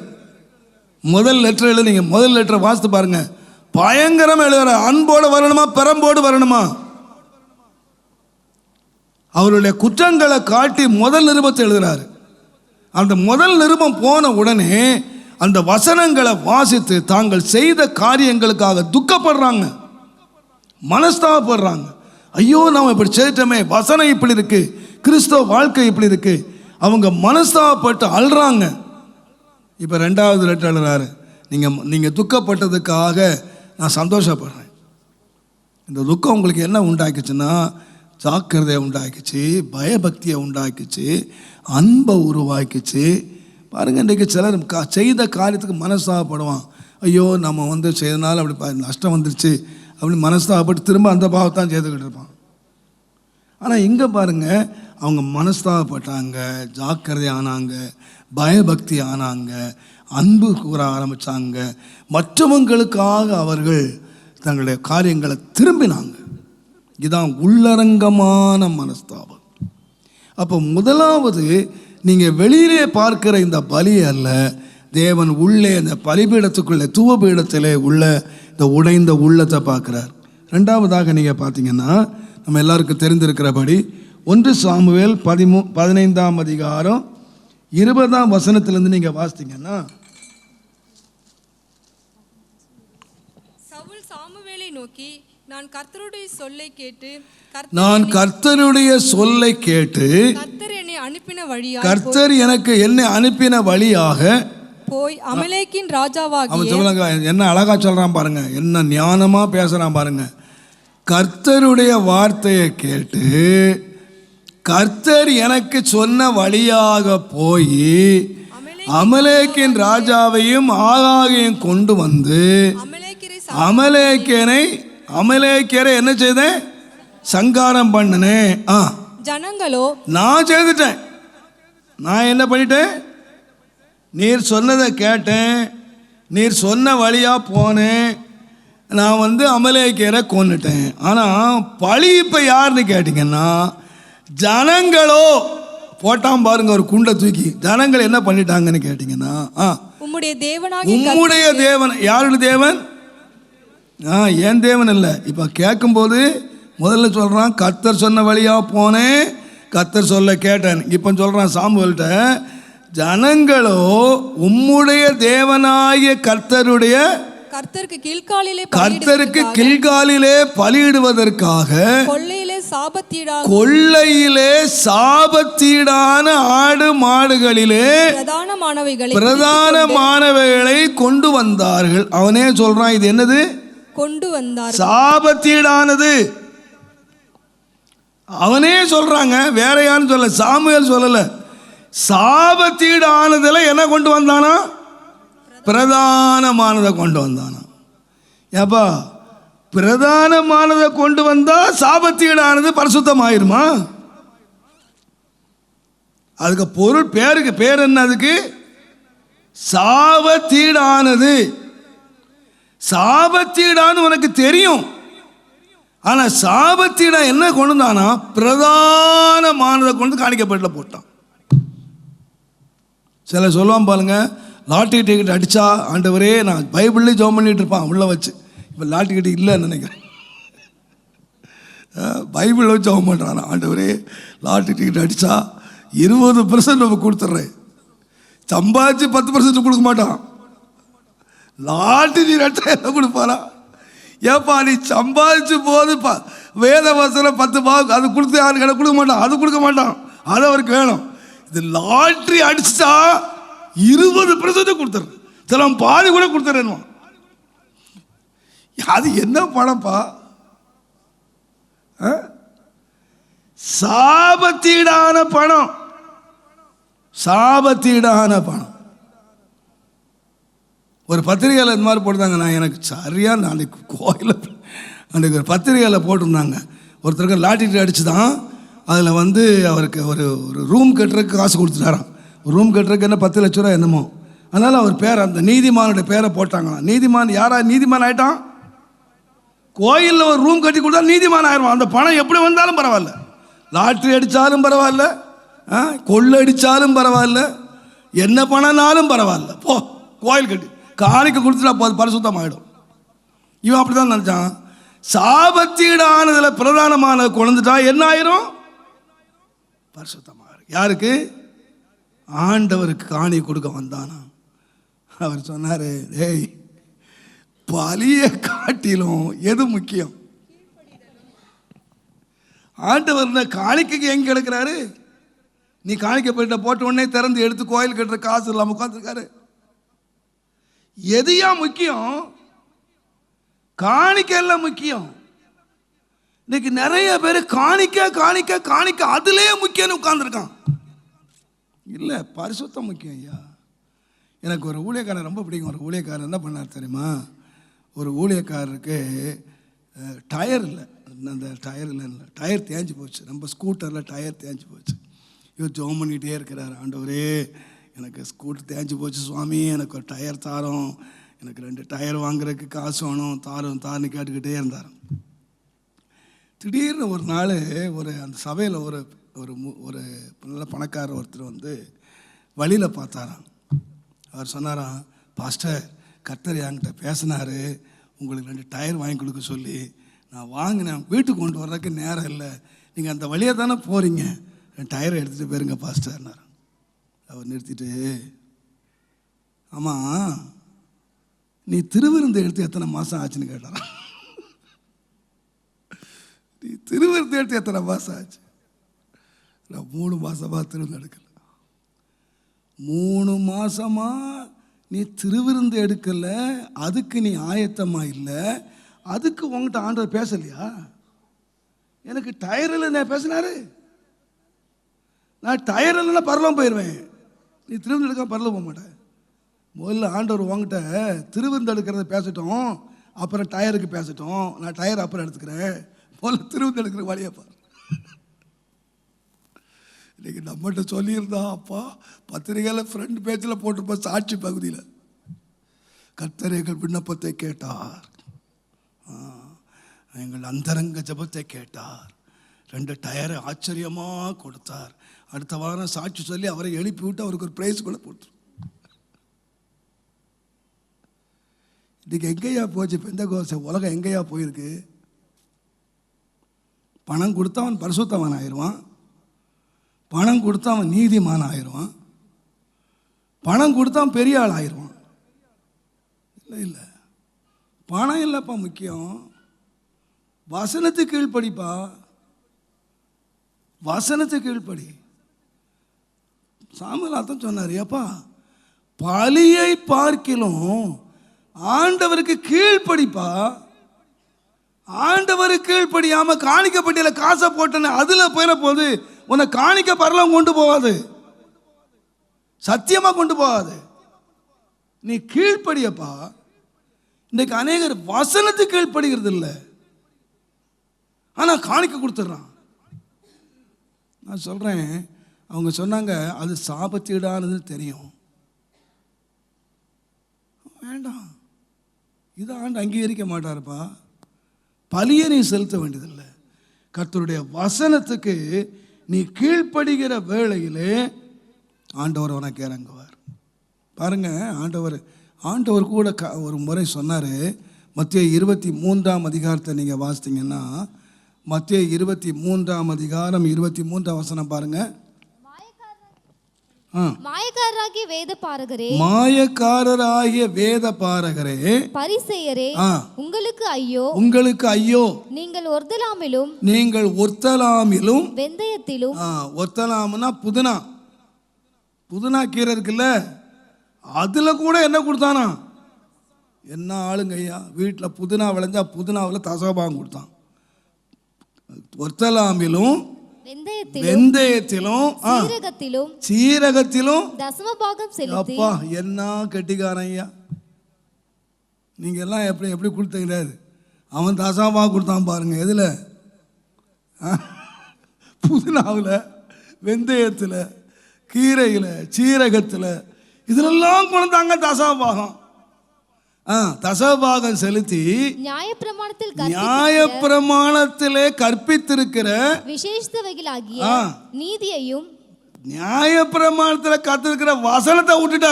முதல் லெட்டர் எழுது, நீங்க முதல் லெட்டரை வாசித்து பாருங்க, பயங்கரம் எழுதுறாரு. அன்போடு வரணுமா, பெரம்போடு வரணுமா? அவருடைய குற்றங்களை காட்டி முதல் நிருபத்தை எழுதுறாரு. அந்த முதல் நிருபம் போன உடனே அந்த வசனங்களை வாசித்து தாங்கள் செய்த காரியங்களுக்காக துக்கப்படுறாங்க, மனஸ்தாபப்படுறாங்க. ஐயோ நாம் இப்படி செய்துட்டோமே, வசனம் இப்படி இருக்கு, கிறிஸ்தவ வாழ்க்கை இப்படி இருக்கு, அவங்க மனஸ்தாபப்பட்டு அழுறாங்க. இப்போ 2வது லெட்டர் எழுதுறாரு, நீங்கள் துக்கப்பட்டதுக்காக நான் சந்தோஷப்படுறேன். இந்த துக்கம் உங்களுக்கு என்ன உண்டாக்குச்சுன்னா, ஜாக்கிரதையை உண்டாக்கிச்சு, பயபக்தியை உண்டாக்கிச்சு, அன்பை உருவாக்கிச்சு. பாருங்கள், இன்றைக்கு சிலர் செய்த காரியத்துக்கு மனஸ்தாபப்படுவான். ஐயோ நம்ம செய்தனால அப்படி நஷ்டம் வந்துருச்சு அப்படின்னு மனஸ்தாபப்பட்டு திரும்ப அந்த பாவத்தான் செய்துக்கிட்டு இருப்பான். ஆனால் இங்கே பாருங்கள், அவங்க மனஸ்தாபப்பட்டாங்க, ஜாக்கிரதை ஆனாங்க, பயபக்தி ஆனாங்க, அன்பு கூற ஆரம்பித்தாங்க, மற்றவங்களுக்காக அவர்கள் தங்களுடைய காரியங்களை திரும்பினாங்க. இதுதான் உள்ளரங்கமான மனஸ்தாபம். அப்போ முதலாவது, நீங்கள் வெளியிலே பார்க்கிற இந்த பலி அல்ல, தேவன் உள்ளே அந்த பலிபீடத்துக்குள்ளே தூவபீடத்திலே உள்ள இந்த உடைந்த உள்ளத்தை பார்க்குறார். 2வதாக நீங்கள் பார்த்தீங்கன்னா, நம்ம எல்லாருக்கும் தெரிந்திருக்கிறபடி 1 சாமுவேல் 15ஆம் அதிகாரம் 20ஆம் வசனத்திலிருந்து நீங்கள் வாசித்தீங்கன்னா, சவுல் சாமுவேலை நோக்கி, நான் கர்த்தருடைய சொல்லை கேட்டு கர்த்தர் என்னை அனுப்பின வழியாக போய் அமலேக்கின் ராஜாவாகிய, என்ன அழகா சொல்றான் பாருங்க, என்ன ஞானமா பேசுறான் பாருங்க. கர்த்தருடைய வார்த்தையை கேட்டு கர்த்தர் எனக்கு சொன்ன வழியாக போய் அமலேக்கின் ராஜாவையும் ஆகாகையும் கொண்டு வந்து அமலேக்கியரை என்ன செய்தேன்? சங்காரம் பண்ணினேன். ஜனங்களோ, நான் செய்துட்டேன். நான் என்ன பண்ணிட்டேன்? நீர் சொன்னதை கேட்டேன், நீர் சொன்ன வழியா போனேன், நான் அமலேக்கியரை கொன்னுட்டேன். ஆனால் பழி இப்போ யாருன்னு கேட்டிங்கன்னா, ஜனங்களோ போட்டான் பாருங்க ஒரு குண்டை தூக்கி. ஜனங்கள் என்ன பண்ணிட்டாங்கன்னு கேட்டிங்கன்னா, உம்முடைய தேவன். யாருடைய தேவன்? ஏன் தேவன் இல்லை. இப்போ கேட்கும்போது முதல்ல சொல்கிறான், கர்த்தர் சொன்ன வழியாக போனேன், கர்த்தர் சொல்ல கேட்டேன். இப்போ சொல்கிறான் சாமுவேல்கிட்ட, ஜனங்களோ உம்முடைய தேவனாகிய கர்த்தருக்கு கில்காலிலே பலியிடுவதற்காக கொள்ளையிலே சாபத்தீடான ஆடு மாடுகளிலே பிரதானமானவைகளை கொண்டு வந்தார்கள். அவனே சொல்றான், இது என்னது? கொண்டு வந்தார், சாபத்தீடானது. அவனே சொல்றாங்க, வேற யாரும் சொல்ல, சாமுவேல் சொல்லல. சாபத்தீடானதுல என்ன கொண்டு வந்தானா? பிரதானமானதை கொண்டு வந்தானா. ஏப்பா, பிரதானமானதை கொண்டு வந்தா சாபத்தீடானது பரிசுத்தமாயிருமா? அதுக்கு பொருள், பேர் என்ன? அதுக்கு சாபத்தீடானது. சாபத்தீடான்னு உனக்கு தெரியும், ஆனா சாபத்தீடா என்ன கொண்டு வந்தானா? பிரதானமானதை கொண்டு காணிக்கப்பட்ட போட்டான். சில சொல்லுவான் பாருங்க, லாட்டரி டிக்கெட் அடித்தா, ஆண்டவரே நான் பைபிள்லேயே ஜெபம் பண்ணிகிட்டு இருப்பான் உள்ள வச்சு. இப்போ லாட்டரி டிக்கெட் இல்லைன்னு நினைக்கிறேன், பைபிளில் வச்சு ஜெபம் பண்ணுறான். ஆண்டவரே லாட்டரி டிக்கெட் அடித்தா 20% நம்ம கொடுத்துட்றேன். சம்பாதிச்சு 10% கொடுக்க மாட்டான். லாட்டரி அடித்தா என்ன கொடுப்பாரா? ஏப்பா நீ சம்பாதிச்சு போது வேத வசனம் 10 பாகம் அது கொடுத்து யாரு கடை கொடுக்க மாட்டான், அது கொடுக்க மாட்டான், அது அவருக்கு வேணும். இது லாட்டரி அடிச்சா 20% கொடுத்துரு, சில பாதி கூட கொடுத்துருமா. அது என்ன பணப்பா? சாபத்தீடான பணம், சாபத்தீடான பணம். ஒரு பத்திரிகையில் இந்த மாதிரி போட்டிருந்தாங்க. நான் எனக்கு சரியாக நாளைக்கு கோயிலில் அன்றைக்கு ஒரு பத்திரிகையில் போட்டிருந்தாங்க, ஒருத்தருக்கு லாட்டரி அடிச்சு தான் அதில் அவருக்கு ஒரு ரூம் கட்டுறதுக்கு காசு கொடுத்துட்டாராம். ஒரு ரூம் கட்டுறதுக்கு என்ன 10 லட்ச ரூபா என்னமோ. அதனால் அவர் பேர், அந்த நீதிமானுடைய பேரை போட்டாங்களாம். நீதிமான் யாரா நீதிமான் ஆகிட்டான்? கோயிலில் ஒரு ரூம் கட்டி கொடுத்தா நீதிமான் ஆயிடுவான். அந்த பணம் எப்படி வந்தாலும் பரவாயில்ல, லாட்ரி அடித்தாலும் பரவாயில்ல, கொள்ளை அடித்தாலும் பரவாயில்ல, என்ன பணம்னாலும் பரவாயில்ல, போ கோயில் கட்டி காணிக்க கொடுத்துட்டா பரிசுத்தம் ஆகிடும். இவன் அப்படி தான் நினச்சான். சாபத்தீடானதில் பிரதானமான கொண்டுட்டா என்ன ஆயிரும்? பரிசுத்தமாக. யாருக்கு? ஆண்டவருக்கு காணி கொடுக்க வந்தானா. அவர் சொன்னார், ஏய் பலியை காட்டிலும் எது முக்கியம்? ஆண்டவர் காணிக்கைக்கு எங்கே எடுக்கிறாரு? நீ காணிக்க போயிட்ட போட்ட உடனே திறந்து எடுத்து கோயில் கட்டுற காசு இல்லாமல் உட்காந்துருக்காரு. எதையா முக்கியம்? காணிக்க எல்லாம் முக்கியம். இன்னைக்கு நிறைய பேர் காணிக்க காணிக்க காணிக்க அதுலேயே முக்கியம்னு உட்கார்ந்துருக்கான். இல்லை, பரிசுத்தம் முக்கியம் ஐயா. எனக்கு ஒரு ஊழியக்காரன் ரொம்ப பிடிக்கும். ஒரு ஊழியக்காரர் என்ன பண்ணார் தெரியுமா? ஒரு ஊழியக்காரருக்கு டயர் இல்லை, அந்த டயர் தேஞ்சு போச்சு. நம்ம ஸ்கூட்டரில் டயர் தேஞ்சு போச்சு. இவர் ஜோம் பண்ணிகிட்டே இருக்கிறார், ஆண்டவரே எனக்கு ஸ்கூட்டர் தேஞ்சு போச்சு சுவாமி, எனக்கு ஒரு டயர் தாரோம், எனக்கு 2 டயர் வாங்குறதுக்கு காசு வேணும், தாருன்னு கேட்டுக்கிட்டே இருந்தார். திடீர்னு ஒரு நாள் அந்த சபையில் ஒரு நல்ல பணக்காரர் ஒருத்தர் வந்து வழியில் பார்த்தாராம். அவர் சொன்னாராம், பாஸ்டர் கர்த்தர் என்கிட்ட பேசினார், உங்களுக்கு 2 டயர் வாங்கி கொடுக்க சொல்லி. நான் வாங்கினேன், வீட்டுக்கு கொண்டு வர்றதுக்கு நேரம் இல்லை, நீங்கள் அந்த வழியாக தானே போகிறீங்க, 2 டயரை எடுத்துகிட்டு போயிருங்க பாஸ்டர்னார். அவர் நிறுத்திட்டு, ஆமாம் நீ திருவிருந்து எடுத்து எத்தனை மாதம் ஆச்சுன்னு கேட்டாராம். நீ திருவிருந்து எடுத்து எத்தனை மாதம் ஆச்சு? நான் 3 மாதமாக திருவிருந்து எடுக்கல. 3 மாதமா நீ திருவிருந்து எடுக்கல, அதுக்கு நீ ஆயத்தமாக இல்லை, அதுக்கு உங்கள்கிட்ட ஆண்டவர் பேசலையா? எனக்கு டயரில் நான் பேசினாரு, நான் டயர் இல்லைன்னா பரலோகம் போயிடுவேன், நீ திருவிருந்து எடுக்க பரலோகம் போக மாட்டேன். முதல்ல ஆண்டவர் உங்ககிட்ட திருவிருந்து எடுக்கிறத பேசட்டும், அப்புறம் டயருக்கு பேசட்டும். நான் டயர் அப்புறம் எடுத்துக்கிறேன், முதல்ல திருவிருந்து எடுக்கிற வழியை பாரு. இன்றைக்கி நம்மகிட்ட சொல்லியிருந்தா அப்பா பத்திரிகையில் ஃப்ரெண்ட் பேஜில் போட்டிருப்ப சாட்சி பகுதியில், கர்த்தர் எங்கள் விண்ணப்பத்தை கேட்டார், எங்கள் அந்தரங்க ஜபத்தை கேட்டார், 2 டயரை ஆச்சரியமாக கொடுத்தார். அடுத்த வாரம் சாட்சி சொல்லி அவரை எழுப்பி விட்டு அவருக்கு ஒரு ப்ரைஸ் கூட போட்டு. இன்றைக்கி எங்கேயா போச்சு பெந்தகோஸ்தே உலகம்? எங்கேயா போயிருக்கு? பணம் கொடுத்தா அவன் பரிசுத்தவன் ஆயிடுவான், பணம் கொடுத்தா அவன் நீதிமான் ஆயிடுவான், பணம் கொடுத்தா அவன் பெரிய ஆள் ஆயிடுவான். இல்லை, பணம் இல்லைப்பா முக்கியம், வசனத்துக்கு கீழ்ப்படிப்பா, வசனத்துக்கு கீழ்ப்படி. சாமுவேல் அர்த்தம் சொன்னார், ஏப்பா பலியை பார்க்கிலும் ஆண்டவருக்கு கீழ்ப்படிப்பா, ஆண்டவருக்கு கீழ்ப்படியாம காணிக்கப்பட்டியல காசை போட்டன அதில் போயிட போது உன்னை காணிக்க பரலம் கொண்டு போகாது, சத்தியமா கொண்டு போகாது. நீ கீழ்ப்படியப்பா. இன்னைக்கு அநேகர் வசனத்துக்கு கீழ்ப்படுகிறது இல்லை, ஆனால் காணிக்க கொடுத்துட்றான். நான் சொல்கிறேன், அவங்க சொன்னாங்க அது சாபத்தீடானது தெரியும், வேண்டாம், இதை ஆண்டு அங்கீகரிக்க மாட்டாருப்பா. பலியை நீ செலுத்த வேண்டியதில்லை, கர்த்தருடைய வசனத்துக்கு நீ கீழ்ப்படுகிற வேளையிலே ஆண்டவர் உனக்கு இறங்குவார். பாருங்க, ஆண்டவர் கூட ஒரு முறை சொன்னார். மத்தேயு 23ஆம் அதிகாரத்தை நீங்கள் வாசித்தீங்கன்னா, மத்தேயு 23ஆம் அதிகாரம் 23ஆம் வசனம் பாருங்க. மாயக்காரராகிய வேத பாரகரே, பரிசேயரே, உங்களுக்கு ஐயோ, உங்களுக்கு ஐயோ, நீங்கள் ஒர்த்தலாமிலும் வெந்தயத்திலும். ஒர்த்தலாம்னா புதினா கீரை இருக்குல்ல, அதுல கூட என்ன கொடுத்தானா? என்ன ஆளுங்க ஐயா, வீட்டில் புதினா விளைஞ்சா புதினாவில் தசபாகம் கொடுத்தான். ஒர்த்தலாமிலும் வெந்தயத்திலும் சீரகத்திலும் தசமபாகம் செலுத்தி. அப்பா என்ன கெட்டிக்காரன் ஐயா, நீங்க எல்லாம் எப்படி கொடுத்தீங்க? அவன் தசமபாகம் கொடுத்தான் பாருங்க. எதுல? புதினாவில், வெந்தயத்தில், கீரையில், சீரகத்தில், இதுலெல்லாம் கொண்டாங்க தசமபாகம். தசபாகம் செலுத்தி நியாயப்பிரமாணத்திலே கற்பித்திருக்கிற விசேஷவைகளாகிய நீதியையும், நியாயப்பிரமாணத்தில் கத்திருக்கிற வசனத்தை விட்டுட்ட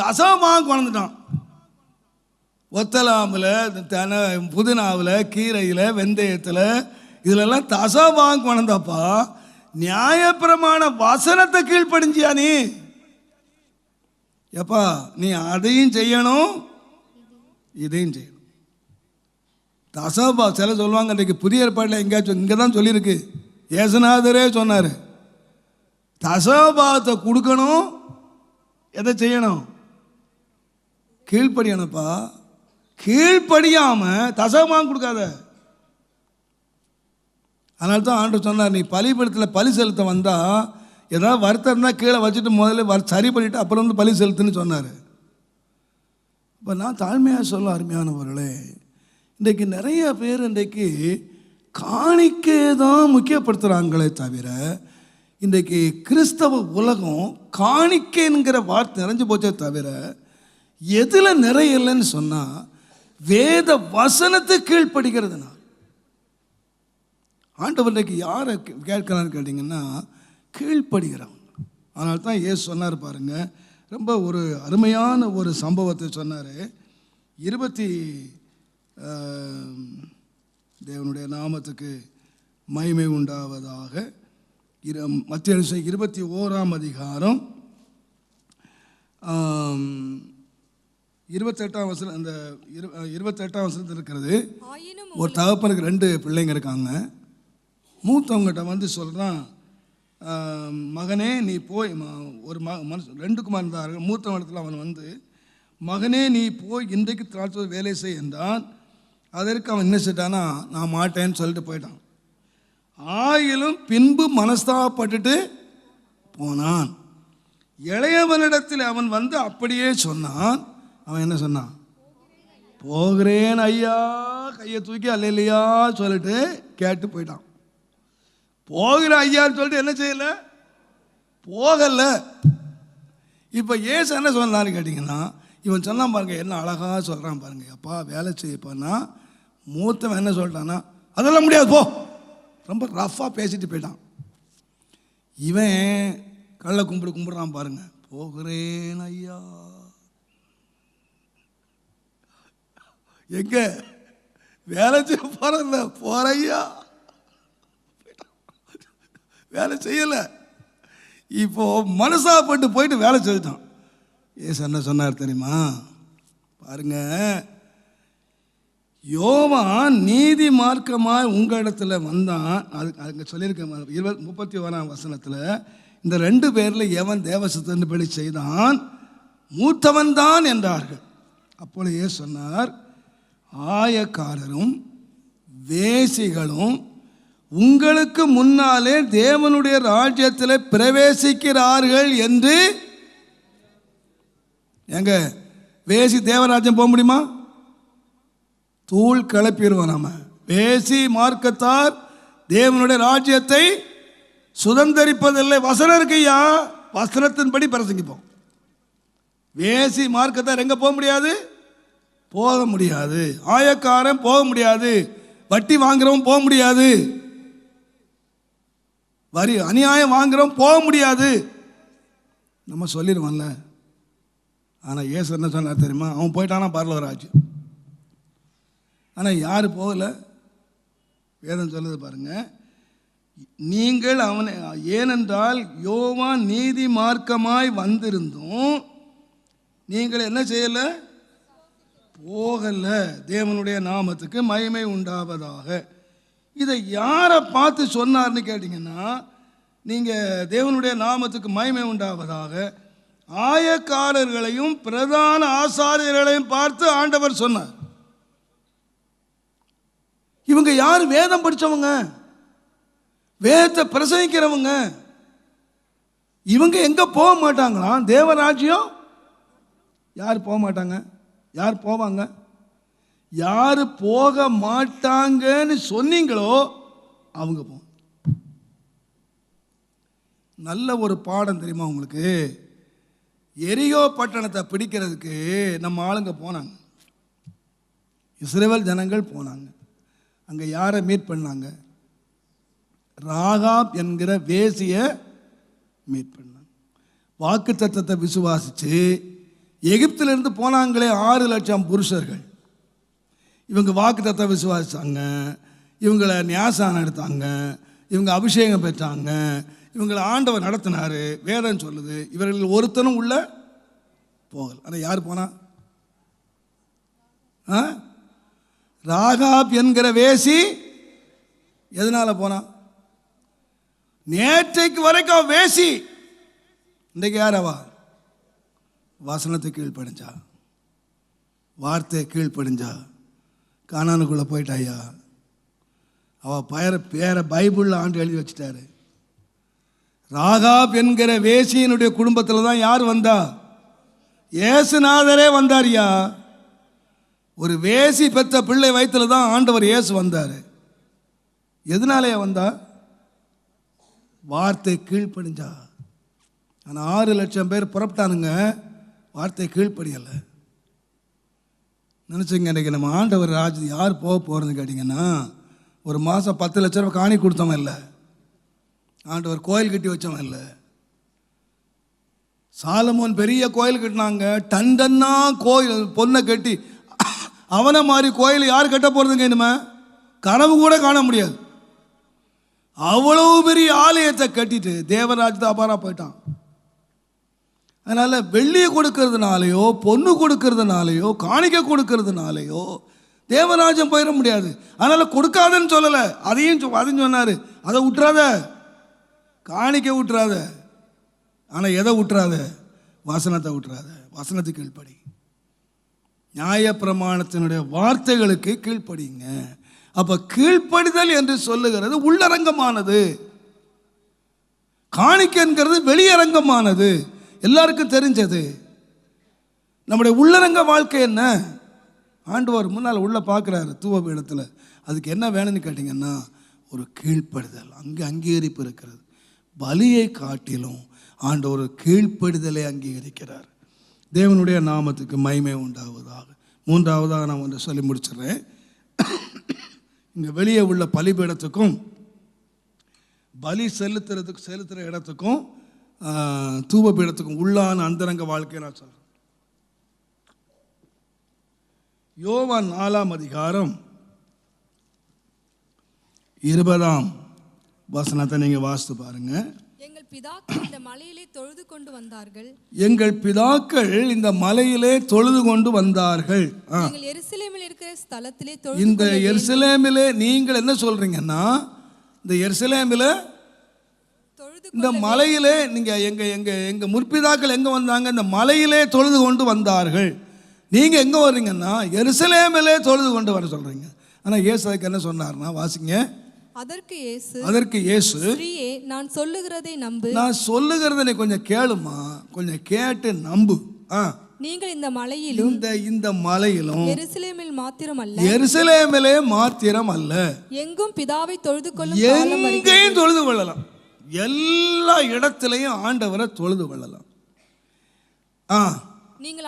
தசபாகம் கொண்டுட்டான். ஒத்தலாமில், புதினாவில், கீரையில், வெந்தயத்தில், இதுலெல்லாம் தசபாகம் கொண்டப்பா. நியாயப்பிரமாண வசனத்தை கீழ்ப்படிஞ்சியா நீ? எப்பா நீ அதையும் செய்யணும், இதையும் செய்யணும். தசபா சில சொல்லுவாங்க, இன்றைக்கு புதிய ஏற்பாட்டில் எங்கேயாச்சும் இங்கே தான் சொல்லியிருக்கு, ஏசுநாதரே சொன்னார், தசமபாகத்தை கொடுக்கணும், எதை செய்யணும்? கீழ்ப்படியணும்ப்பா. கீழ்ப்படியாம தசமபாகம் கொடுக்காத. அதனால தான் ஆண்டவர் சொன்னார், நீ பலிபீடத்தில் பலி செலுத்த வந்தால் ஏதாவது வருத்தம் இருந்தால் கீழே வச்சுட்டு முதல்ல சரி பண்ணிவிட்டு அப்புறம் வந்து பலி செலுத்துன்னு சொன்னார். இப்போ நான் தாழ்மையாக சொல்ல அருமையானவர்களே, இன்றைக்கு நிறைய பேர் இன்றைக்கு காணிக்கை தான் முக்கியப்படுத்துகிறாங்களே தவிர, இன்றைக்கு கிறிஸ்தவ உலகம் காணிக்கைங்கிற வார்த்தை நிறைஞ்சு போச்சே தவிர எதில் நிறையலைன்னு சொன்னால் வேத வசனத்தை கீழ்ப்படுகிறதுனா. ஆண்டவர் இன்றைக்கு யாரை கேட்கலான்னு கேட்டிங்கன்னா கீழ்ப்படுகிறவங்க. அதனால தான் இயேசு சொன்னார் பாருங்க, ரொம்ப ஒரு அருமையான ஒரு சம்பவத்தை சொன்னார். தேவனுடைய நாமத்துக்கு மகிமை உண்டாவதாக. மத்திய 21ஆம் அதிகாரம் 28ஆம் வசனம், அந்த 28ஆம் வசனத்தில் இருக்கிறது. ஒரு தகப்பனுக்கு 2 பிள்ளைங்க இருக்காங்க. மூத்தவங்ககிட்ட வந்து சொல்கிறான், மகனே நீ போய், ஒரு மனுஷன் 2 குமாரன் இருந்தார்கள். மூத்தவன் இடத்துல அவன் வந்து, மகனே நீ போய் இன்றைக்கு திராட்சை வேலை செய் என்றான். அதற்கு அவன் என்ன செய்தானா, நான் மாட்டேன்னு சொல்லிட்டு போயிட்டான். ஆயிலும் பின்பு மனஸ்தாபப்பட்டுட்டு போனான். இளையவனிடத்தில் அவன் வந்து அப்படியே சொன்னான். அவன் என்ன சொன்னான்? போகிறேன் ஐயா, கையை தூக்கி அல்லையா சொல்லிட்டு கேட்டு போயிட்டான். போகிற ஐயான்னு சொல்லிட்டு என்ன செய்யலை, போகலை. இப்போ ஏசு என்ன சொன்னான்னு கேட்டிங்கன்னா, இவன் சொன்னான் பாருங்க, என்ன அழகாக சொல்கிறான் பாருங்க. அப்பா வேலை செய்யப்பான்னா மூத்தவன் என்ன சொல்லிட்டான்னா, அதெல்லாம் முடியாது போ, ரொம்ப ரஃப்பாக பேசிட்டு போயிட்டான். இவன் கள்ள கும்பிடுறான் பாருங்க, போகிறேன் ஐயா. எங்க வேலை செய்ய போறதில்ல, போறையா, வேலை செய்யலை. இப்போ மனசாப்பட்டு போயிட்டு வேலை செஞ்சுட்டான். ஏசு என்ன சொன்னார் தெரியுமா? பாருங்க, யோவான் நீதி மார்க்கமாய் உங்களிடத்துல வந்தான். அதுக்கு சொல்லியிருக்க 31ஆம் வசனத்தில், இந்த 2 பேரில் எவன் தேவசத்தின்படி செய்தான், மூத்தவன் தான் என்றார்கள். அப்பொழுது சொன்னார், ஆயக்காரரும் வேசிகளும் உங்களுக்கு முன்னாலே தேவனுடைய ராஜ்யத்தில் பிரவேசிக்கிறார்கள் என்று. எங்க வேசி தேவராஜ்யம் போக முடியுமா? தூள் கிளப்பிடுவோம். நம்ம வேசி மார்க்கத்தார் தேவனுடைய ராஜ்யத்தை சுதந்தரிப்பதில்லை. வசனம் இருக்கையா, வசனத்தின்படி பிரசங்கிப்போம். வேசி மார்க்கத்தார் எங்க போக முடியாது? போக முடியாது. ஆயக்காரன் போக முடியாது. வட்டி வாங்குறவன் போக முடியாது. வரி அநியாயம் வாங்குறவன் போக முடியாது. நம்ம சொல்லிடுவோம்ல. ஆனால் ஏசு என்ன சொன்னார் தெரியுமா? அவன் போயிட்டானா பரலோக ராஜ்யம். ஆனால் யார் போகலை? வேதம் சொல்லுது பாருங்க, நீங்கள் அவனை, ஏனென்றால் யோவான் நீதி மார்க்கமாய் வந்திருந்தும் நீங்கள் என்ன செய்யலை, போகல. தேவனுடைய நாமத்துக்கு மகிமை உண்டாவதாக. இதை யாரை பார்த்து சொன்னார்னு கேட்டிங்கன்னா, நீங்கள் தேவனுடைய நாமத்துக்கு மகிமை உண்டாவதாக ஆயக்காரர்களையும் பிரதான ஆசாரியர்களையும் பார்த்து ஆண்டவர் சொன்னார். இவங்க யார்? வேதம் படித்தவங்க, வேதத்தை பிரசங்கிக்கிறவங்க. இவங்க எங்கே போக மாட்டாங்களாம்? தேவராஜ்யம். யார் போக மாட்டாங்க? யார் போவாங்க? யார் போக மாட்டாங்கன்னு சொன்னீங்களோ அவங்க போ. நல்ல ஒரு பாடம் தெரியுமா உங்களுக்கு? எரியோ பட்டணத்தை பிடிக்கிறதுக்கு நம்ம ஆளுங்க போனாங்க. இஸ்ரவேல் ஜனங்கள் போனாங்க. அங்கே யாரை மீட் பண்ணாங்க? ராகாப் என்கிற வேசியை மீட் பண்ணாங்க. வாக்கு தத்தத்தை விசுவாசித்து எகிப்திலிருந்து போனாங்களே 6 லட்சம் புருஷர்கள். இவங்க வாக்கு தத்தத்தை விசுவாசித்தாங்க, இவங்களை நியாசானம் எடுத்தாங்க, இவங்க அபிஷேகம் பெற்றாங்க, இவங்களை ஆண்டவர் நடத்தினார். வேதம் சொல்லுது இவர்கள் ஒருத்தனும் உள்ள போகல. ஆனால் யார் போனா? ராகாப் என்கிற வேசி. எதனால போனா? நேற்றைக்கு வரைக்கும் அவ வேசி, இன்றைக்கு யார் அவ? வசனத்தை கீழ்ப்படிஞ்சா, வார்த்தையை கீழ்ப்படிஞ்சா, கானானுக்குள்ளே போயிட்டாயா. அவள் பேரை பைபிளில் ஆண்டு எழுதி வச்சுட்டாரு. ராகாப் என்கிற வேசியினுடைய குடும்பத்தில் தான் யார் வந்தா? இயேசுநாதரே வந்தார்யா. ஒரு வேசி பெற்ற பிள்ளை வயிற்றுல தான் ஆண்டவர் இயேசு வந்தார். எதனாலேயே வந்தா? வார்த்தை கீழ்ப்படிஞ்சா. ஆனால் 6 லட்சம் பேர் புறப்பட்டானுங்க, வார்த்தை கீழ்ப்படியலை. நினச்சிங்க, இன்றைக்கி நம்ம ஆண்டவர் ராஜ்யம் யார் போக போகிறதுன்னு கேட்டிங்கன்னா, ஒரு மாதம் 10 லட்ச ரூபா காணி கொடுத்தவன் இல்லை, ஆண்டவர் கோயில் கட்டி வச்சவன் இல்லை. சாலமோன் பெரிய கோயில் கட்டினாங்க, டன் டன்னா கோயில் பொண்ணை கட்டி. அவனை மாதிரி கோயில் யார் கட்ட போகிறதுங்க? இனிமே கனவு கூட காண முடியாது. அவ்வளவு பெரிய ஆலயத்தை கட்டிட்டு தேவராஜ்யத்தை அபாரா போயிட்டான். அதனால் வெள்ளியை கொடுக்கறதுனாலையோ பொண்ணு கொடுக்கறதுனாலையோ காணிக்கை கொடுக்கறதுனாலையோ தேவராஜ்யம் போயிட முடியாது. அதனால் கொடுக்காதன்னு சொல்லலை, அதையும் சொன்னார். அதை விட்டுறாத, காணிக்கை விட்டுறாத. ஆனால் எதை விட்டுறாத? வசனத்தை விட்டுறாத. வசனத்துக்கு கீழ்ப்படி, நியாயப்பிரமாணத்தினுடைய வார்த்தைகளுக்கு கீழ்ப்படிங்க. அப்போ கீழ்ப்படிதல் என்று சொல்லுகிறது உள்ளரங்கமானது, காணிக்கைங்கிறது வெளியரங்கமானது, எல்லாருக்கும் தெரிஞ்சது. நம்முடைய உள்ளரங்க வாழ்க்கை என்ன? ஆண்டவர் முன்னால் உள்ள பார்க்குறாரு தூவ இடத்துல. அதுக்கு என்ன வேணும்னு கேட்டிங்கன்னா, ஒரு கீழ்ப்படுதல், அங்கே அங்கீகரிப்பு இருக்கிறது. பலியை காட்டிலும் ஆண்டவர் ஒரு கீழ்ப்படுதலை அங்கீகரிக்கிறார். தேவனுடைய நாமத்துக்கு மகிமை உண்டாவதாக. 3வதாக நான் ஒன்று சொல்லி முடிச்சிடுறேன். இங்கே வெளியே உள்ள பலிபீடத்துக்கும் பலி செலுத்துகிற இடத்துக்கும் தூப பீடத்துக்கும் உள்ளான அந்தரங்க வாழ்க்கையை நான் சொல்கிறேன். யோவான் 4ஆம் அதிகாரம் 20ஆம் வசனத்தை நீங்கள் வாசித்து பாருங்க. எங்கள் பிதாக்கள் இந்த மலையிலே தொழுது கொண்டு வந்தார்கள். எங்கள் பிதாக்கள் இந்த மலையிலே தொழுது கொண்டு வந்தார்கள். நீங்கள் எருசலேமில் இருக்கிற ஸ்தலத்திலே இந்த எருசலேமிலே நீங்கள் என்ன சொல்றீங்கன்னா, இந்த எருசலேமில் இந்த மலையிலே நீங்கள் எங்கள் முற்பிதாக்கள் எங்கே வந்தாங்க? இந்த மலையிலே தொழுது கொண்டு வந்தார்கள். நீங்கள் எங்கே வர்றீங்கன்னா எருசலேமிலே தொழுது கொண்டு வர சொல்கிறீங்க. ஆனால் இயேசு அதுக்கு என்ன சொன்னார்னா, வாசிங்க. அதற்கு இயேசு, ஸ்திரீயே, நான் சொல்லுகிறதை நம்பு. நான் சொல்லுகிறதை கொஞ்சம் கேளுமா, கொஞ்சம் கேட்டு நம்பு. நீங்கள் இந்த மலையிலும் இந்த மலையிலும் எருசலேமில் மாத்திரம் அல்ல, எங்கும் பிதாவை தொழுது கொள்ளும், எங்கேயும் தொழுது கொள்ளலாம். எல்லா இடத்திலையும் ஆண்டவரை தொழுது கொள்ளலாம். நீங்கள்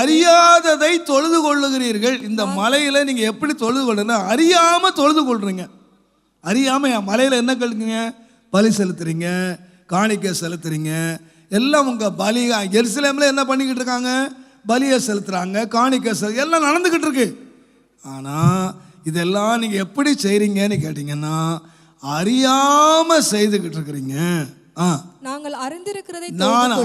அறியாததை தொழுது கொள்ளுகிறீர்கள். இந்த மலையில நீங்க எப்படி தொழுது கொள்ளணும்? அறியாம தொழுது கொள்றீங்க. அறியாம மலையில என்ன கழுக்குங்க? பலி செலுத்துறீங்க, காணிக்கை செலுத்துறீங்க, எல்லாம் உங்க பலி. எருசலேம்ல என்ன பண்ணிக்கிட்டு இருக்காங்க? பலியை செலுத்துறாங்க, காணிக்கை எல்லாம் நடந்துகிட்டு இருக்கு. ஆனா இதெல்லாம் நீங்க எப்படி செய்றீங்கன்னு கேட்டீங்கன்னா, அறியாம செய்துகிட்டு இருக்கிறீங்க. நான்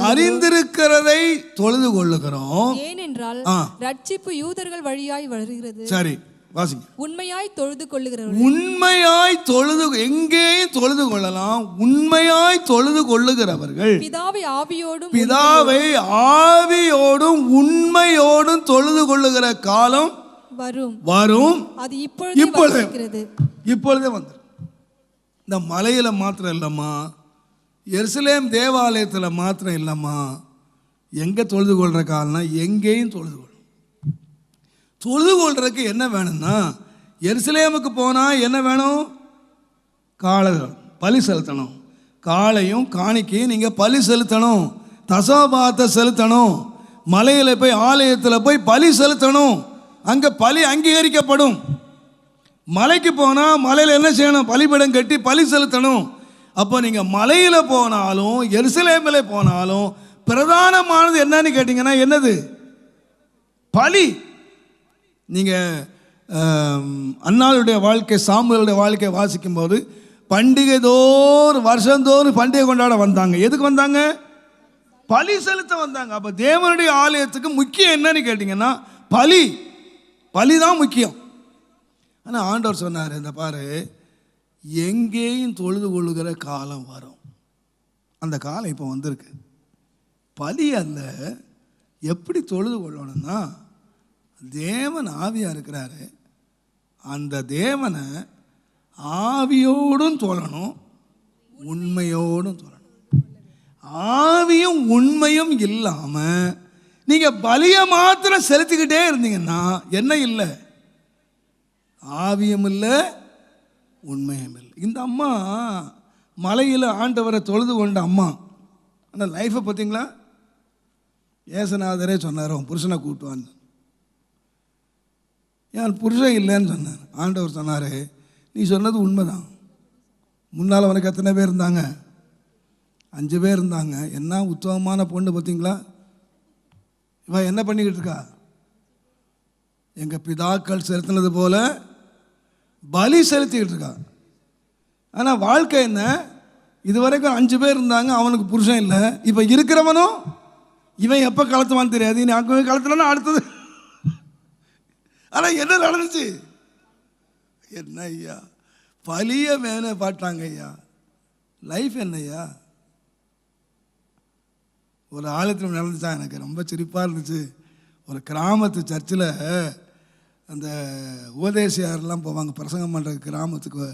அறிந்திருக்கிறதை தொழுது கொள்ளுகிறோம். ஏனென்றால் ரட்சிப்பு யூதர்கள் வழியாய் வருகிறது. சரி, வாசிங்க. உண்மையாய் தொழுது கொள்ளுகிறவர்கள், உண்மையாய் தொழுது, எங்கேயும் தொழுது கொள்ளலாம். உண்மையாய் தொழுது கொள்ளுகிறவர்கள் பிதாவை ஆவியோடும் உண்மையோடும் தொழுது கொள்ளுகிற காலம் வரும். அது இப்பொழுதே வந்து. இந்த மலையில மாத்திரம் இல்லம்மா, எருசலேம் தேவாலயத்தில் மாத்திரம் இல்லைம்மா, எங்கே தொழுது கொள்கிற காலம்னா எங்கேயும் தொழுது கொள்ளும். தொழுது கொள்றதுக்கு என்ன வேணும்னா, எருசலேமுக்கு போனால் என்ன வேணும்? காளைகள் பலி செலுத்தணும். காளையும் காணிக்கையும் நீங்கள் பலி செலுத்தணும், தசமபாகத்தை செலுத்தணும். மலையில் போய் ஆலயத்தில் போய் பலி செலுத்தணும், அங்கே பலி அங்கீகரிக்கப்படும். மலைக்கு போனால் மலையில் என்ன செய்யணும்? பலிபீடம் கட்டி பலி செலுத்தணும். அப்போ நீங்கள் மலையில் போனாலும் எருசலேமில் போனாலும் பிரதானமானது என்னன்னு கேட்டிங்கன்னா என்னது? பலி. நீங்கள் அன்னாளுடைய வாழ்க்கை, சாமுவேலுடைய வாழ்க்கை வாசிக்கும்போது பண்டிகை தோறும் வருஷந்தோறும் பண்டிகை கொண்டாட வந்தாங்க. எதுக்கு வந்தாங்க? பலி செலுத்த வந்தாங்க. அப்போ தேவனுடைய ஆலயத்துக்கு முக்கியம் என்னன்னு கேட்டிங்கன்னா பலி தான் முக்கியம். ஆனால் ஆண்டவர் சொன்னார், இந்த பாரு, எங்கேயும் தொழுது கொள்ளுகிற காலம் வரும். அந்த காலம் இப்போ வந்திருக்கு. பலி அல்ல, எப்படி தொழுது கொள்ளணும்னா, தேவன் ஆவியாக இருக்கிறாரு, அந்த தேவனை ஆவியோடும் தொழணும், உண்மையோடும் தொழணும். ஆவியும் உண்மையும் இல்லாமல் நீங்கள் பலியை மாத்திரம் செலுத்திக்கிட்டே இருந்தீங்கன்னா என்ன இல்லை? ஆவியும் இல்லை, உண்மையும் இல்லை. இந்த அம்மா மலையில் ஆண்டவரை தொழுது கொண்ட அம்மா. ஆனால் லைஃப்பை பார்த்தீங்களா? ஏசுநாதரே சொன்னார், அவன் புருஷனை கூட்டுவான்னு. என் புருஷன் இல்லைன்னு சொன்னார். ஆண்டவர் சொன்னார், நீ சொன்னது உண்மைதான். முன்னால் அவனுக்கு எத்தனை பேர் இருந்தாங்க? 5 பேர் இருந்தாங்க. என்ன உத்தமமான பொண்ணு பார்த்தீங்களா? இவன் என்ன பண்ணிக்கிட்டு இருக்கா? எங்கள் பிதாக்கள் செலுத்தினது போல பலி செலுத்திக்கிட்டு இருக்கா. ஆனால் வாழ்க்கை என்ன? இதுவரைக்கும் 5 பேர் இருந்தாங்க, அவனுக்கு புருஷன் இல்லை. இப்போ இருக்கிறவனும் இவன் எப்போ கலத்துவான்னு தெரியாது. நீ அங்கே கலத்துனா அடுத்தது. ஆனால் என்ன நடந்துச்சு? என்ன ஐயா, பலிய மேலே பாட்டாங்க ஐயா. லைஃப் என்னையா? ஒரு ஆலயத்தில் நடந்துச்சா, எனக்கு ரொம்ப சிரிப்பாக இருந்துச்சு. ஒரு கிராமத்து சர்ச்சில் அந்த உபதேசியாரெல்லாம் போவாங்க, பிரசங்கம் பண்ணுற கிராமத்துக்கு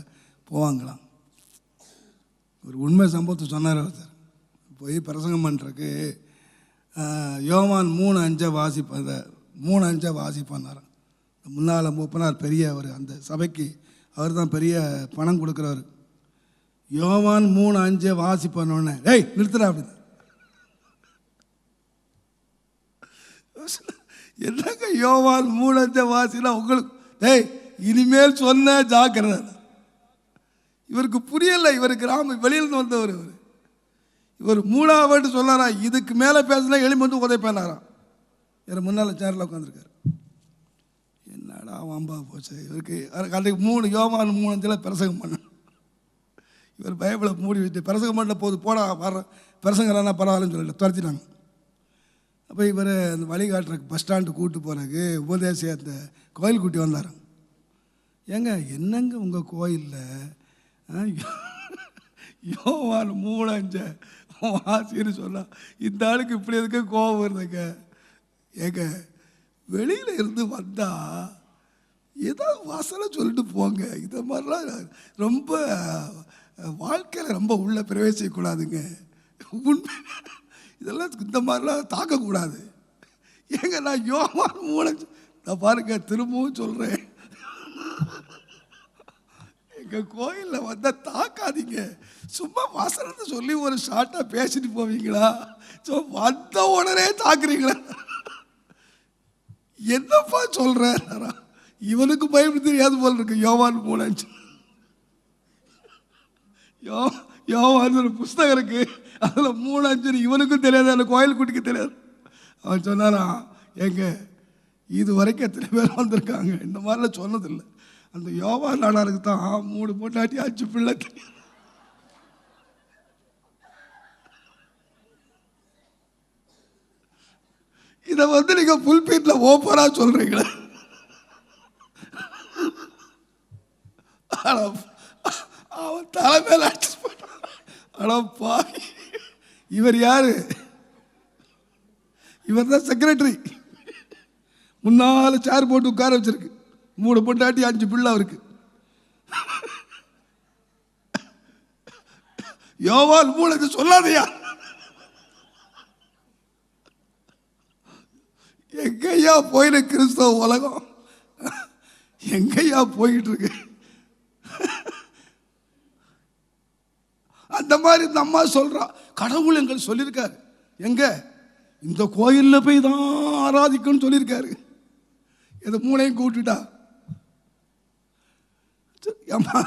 போவாங்களாம். ஒரு உண்மை சம்பவத்தை சொன்னார் ஒருத்தர். போய் பிரசங்கம் பண்ணுறதுக்கு யோவான் 3:5 வாசிப்ப 3:5 வாசிப்பார். முன்னால் மூப்பனார் பெரிய அவர், அந்த சபைக்கு அவர் தான் பெரிய பணம் கொடுக்குறவர். யோவான் 3:5 வாசிப்போன்னே, ஏய் நிறுத்துறா அப்படி. என்னங்க யோவான் 3:5 வாசினா உங்களுக்கு? டேய் இனிமேல் சொன்ன ஜாக்கிரதை. இவருக்கு புரியலை. இவர் கிராம வெளியிலிருந்து வந்தவர். இவர் 3வது சொன்னாரா, இதுக்கு மேலே பேசினா எளிமை வந்து உதைப்பேனாராம். இவர் முன்னால் சேரில் உட்காந்துருக்காரு. என்னடா வாம்பா போச்சு இவருக்கு. அன்றைக்கு யோவான் 3:5 பிரசங்கம் பண்ண. இவர் பைபிளை மூடி வச்சு பிரசங்கம் பண்ண போது போடா வர பிரசங்கம்னா பரவாயில்லன்னு சொல்லிட்டு துரத்திட்டாங்க. அப்போ இவர் அந்த வழிகாட்டுறக்கு பஸ் ஸ்டாண்டு கூப்பிட்டு போகிறதுக்கு உபதேசி அந்த கோயில் கூட்டி வந்தார். ஏங்க என்னங்க உங்கள் கோயிலில் யோவான் 3:5 வாசின்னு சொன்னால் இந்த ஆளுக்கு இப்படி இருக்க கோபம் வருதுங்க. ஏங்க வெளியில் இருந்து வந்தால் ஏதாவது வசனம் சொல்லிட்டு போங்க. இதை மாதிரிலாம் ரொம்ப வாழ்க்கையில் ரொம்ப உள்ள பிரவேசிக்கக்கூடாதுங்க. உண்மை இதெல்லாம் இந்த மாதிரிலாம் தாக்கக்கூடாது. ஏங்க நான் யோவான் 3:5 நான் பாருங்க திரும்பவும் சொல்கிறேன், எங்கள் கோயிலில் வந்தால் தாக்காதீங்க. சும்மா வசனத்தை சொல்லி ஒரு ஷார்ட்டாக பேசிட்டு போவீங்களா? ஸோ வந்த உடனே தாக்குறீங்களா? என்னப்பா சொல்கிறேன்? இவனுக்கு பைபிள் தெரியாது போல் இருக்கு. யோவான் 3:5 யோவான் ஒரு புஸ்தகம் இருக்கு, அதில் 3:5 இவனுக்கும் தெரியாது, அந்த கோயில் குட்டிக்கு தெரியாது. அவன் சொன்னாரா, எங்க இது வரைக்கும் எத்தனை பேர் வந்திருக்காங்க, இந்த மாதிரிலாம் சொன்னதில்லை. அந்த யோவான் நாடாருக்கு தான் 3 பொண்டாட்டி 5 பிள்ளை தெரியும். இதை வந்து நீங்க புல்பீட்டில் ஓப்பரா சொல்றீங்களே. அவன் தலைமையில் அடிச்சு போட்டான். அடப்பா, இவர் யாரு? இவர் தான் செக்ரட்டரி. முன்னால சேர் போட்டு உட்கார வச்சிருக்கு. 3 பொண்டாட்டி 5 பிள்ளை அவருக்கு. யோவான் 3:5 சொல்லாதையா? எங்கய்யா போயிரு கிறிஸ்தவ உலகம்? எங்கய்யா போயிட்டு இருக்கு? அந்த மாதிரி இந்த அம்மா சொல்றா, கடவுள் எங்கள் சொல்லியிருக்காரு. எங்க இந்த கோயிலில் போய் தான் ஆராதிக்கணும்னு சொல்லியிருக்காரு. இதை 3ஐயும் கூட்டுட்டா. அம்மா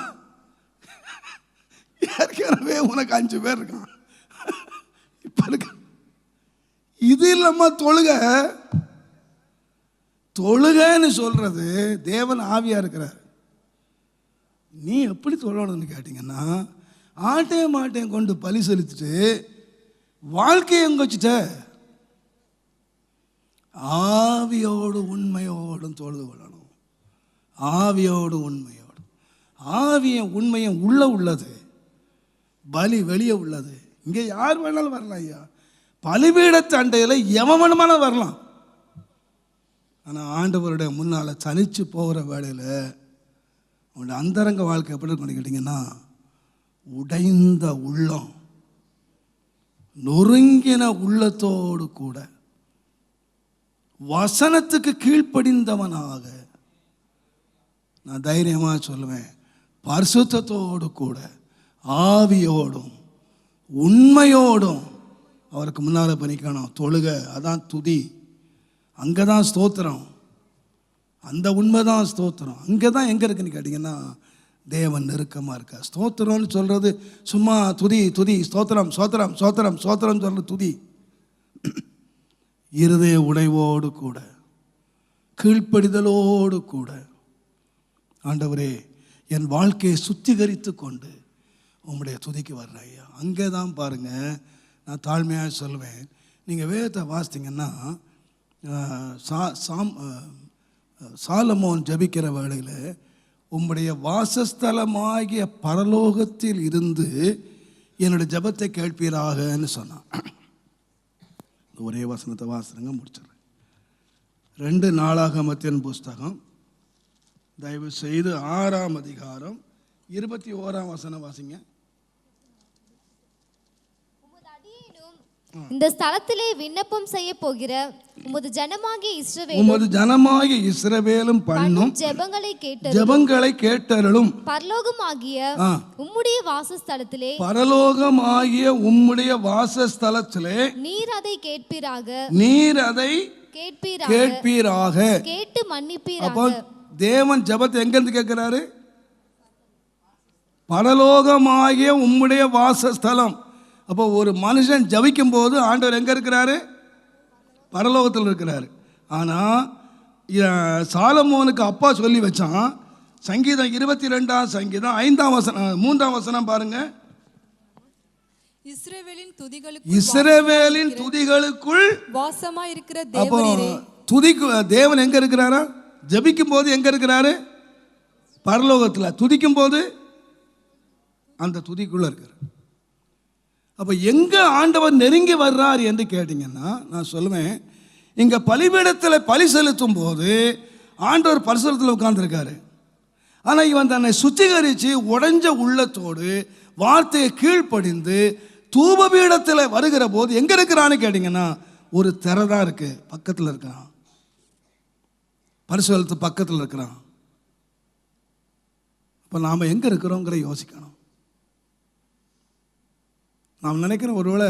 ஏற்கனவே உனக்கு 5 பேர் இருக்கான், இப்ப இருக்க. இது இல்லாம தொழுகன்னு சொல்றது தேவன் ஆவியா இருக்கிறார். நீ எப்படி தொழணும்னு கேட்டீங்கன்னா, ஆட்டையும் மாட்டையும் கொண்டு பலி செலுத்திட்டு வாழ்க்கையை எங்க வச்சுட்ட? ஆவியோடு உண்மையோடும் தொழுது கொள்ளணும். ஆவியோடு உண்மையோடு. ஆவியும் உண்மையும் உள்ளது, பலி வெளியே உள்ளது. இங்கே யார் வேணாலும் வரலாம் ஐயா, பலிபீடத்து அண்டையில் எவன் வேணுமானாலும் வரலாம். ஆனால் ஆண்டவருடைய முன்னால் தனிச்சு போகிற வேளையில் அவனுடைய அந்தரங்க வாழ்க்கை எப்படி இருக்குன்னு கேட்டிங்கன்னா, உடைந்த உள்ளம், நொறுங்கின உள்ளத்தோடு கூட வசனத்துக்கு கீழ்ப்படிந்தவனாக, நான் தைரியமாக சொல்லுவேன், பரிசுத்தத்தோடு கூட ஆவியோடும் உண்மையோடும் அவருக்கு முன்னால் பண்ணிக்கணும். தொழுக, அதான் துதி, அங்கே தான் ஸ்தோத்திரம், அந்த உண்மை தான் ஸ்தோத்திரம். அங்கே தான் எங்கே இருக்குன்னு கேட்டிங்கன்னா தேவன் நெருக்கமாக இருக்கா. ஸ்தோத்திரம்னு சொல்கிறது சும்மா துதி துதி, ஸ்தோத்திரம் ஸ்தோத்திரம் ஸ்தோத்திரம் ஸ்தோத்திரம் சொல்கிறது துதி. இருதய உடைவோடு கூட கீழ்ப்படிதலோடு கூட, ஆண்டவரே என் வாழ்க்கையை சுத்திகரித்து கொண்டு உம்முடைய துதிக்கு வர்ற ஐயா. அங்கே தான் பாருங்கள், நான் தாழ்மையாக சொல்லுவேன், நீங்கள் வேதத்தை வாசித்தீங்கன்னா சாலமோன் ஜபிக்கிற வேளையில் உம்முடைய வாசஸ்தலமாகிய பரலோகத்தில் இருந்து என்னுடைய ஜபத்தை கேட்பீராகன்னு சொன்னான். ஒரே வசனத்தை வாசனங்க முடிச்சிடுறேன். 2 நாளாகமத்தின் புஸ்தகம் தயவு செய்து 6ஆம் அதிகாரம் 21ஆம் வசனம் வாசிங்க. இந்த ஸ்தலத்திலே விண்ணப்பம் செய்ய போகிற உமது ஜனமாகிய இஸ்ரவேலும் பண்ணும் ஜெபங்களை கேட்டருளும் பரலோகமாகிய உம்முடைய வாசஸ்தலத்திலே நீர் அதை கேட்பீராக, கேட்டு மன்னிப்பீராக. தேவன் ஜெபத்தை எங்கிருந்து கேட்கிறாரு? பரலோகமாகிய உம்முடைய வாசஸ்தலம். அப்போ ஒரு மனுஷன் ஜபிக்கும் போது ஆண்டவர் எங்கே இருக்கிறாரு? பரலோகத்தில் இருக்கிறாரு. ஆனால் சாலமோனுக்கு அப்பா சொல்லி வச்சான். சங்கீதம் 22ஆம் சங்கீதம் 5ஆம் வசனம் 3ஆம் வசனம் பாருங்க. இஸ்ரவேலின் துதிகளுக்குள் வாசமாய் இருக்கிற தேவரீரே. துதிக்கு தேவன் எங்க இருக்கிறாரா? ஜபிக்கும் போது எங்க இருக்கிறாரு? பரலோகத்தில். துதிக்கும் போது அந்த துதிக்குள்ள இருக்கிறார். அப்போ எங்கே ஆண்டவர் நெருங்கி வர்றார் என்று கேட்டிங்கன்னா, நான் சொல்லுவேன், இங்கே பலிபீடத்தில் பலி செலுத்தும் போது ஆண்டவர் பரிசுத்தத்தில் உட்கார்ந்துருக்காரு. ஆனால் இவன் தன்னை சுத்திகரித்து உடைஞ்ச உள்ளத்தோடு வார்த்தையை கீழ்ப்படிந்து தூபபீடத்தில் வருகிற போது எங்கே இருக்கிறான்னு கேட்டிங்கன்னா, ஒரு திரை தான் இருக்குது, பக்கத்தில் இருக்கிறான், பரிசுத்தத்து பக்கத்தில் இருக்கிறான். இப்போ நாம் எங்கே இருக்கிறோங்கிற யோசிக்கணும். நாம் நினைக்கிறோம் ஒருவேளை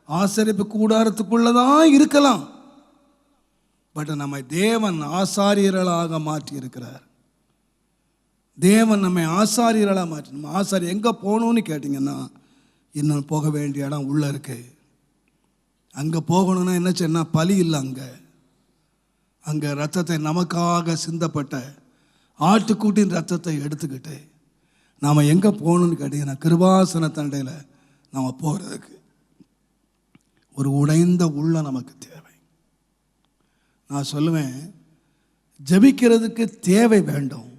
ஆசரிப்பு கூடாரத்துக்குள்ளே தான் இருக்கலாம். பட் நம்மை தேவன் ஆசாரியர்களாக மாற்றி இருக்கிறார். தேவன் நம்மை ஆசாரியர்களாக மாற்றி, நம்ம ஆசாரியர் எங்கே போகணும்னு கேட்டிங்கன்னா, இன்னும் போக வேண்டிய இடம் உள்ளே இருக்கு. அங்கே போகணுன்னா என்ன செய்யணும்? பலி இல்லை. அங்கே ரத்தத்தை நமக்காக சிந்தப்பட்ட ஆட்டுக்குட்டின் ரத்தத்தை எடுத்துக்கிட்டு நாம் எங்கே போகணுன்னு கேட்டிங்கன்னா, கிருபாசன தண்டையில் நம்ம போகிறதுக்கு ஒரு உடைந்த உள்ள நமக்கு தேவை. நான் சொல்லுவேன், ஜபிக்கிறதுக்கு தேவை வேண்டும்,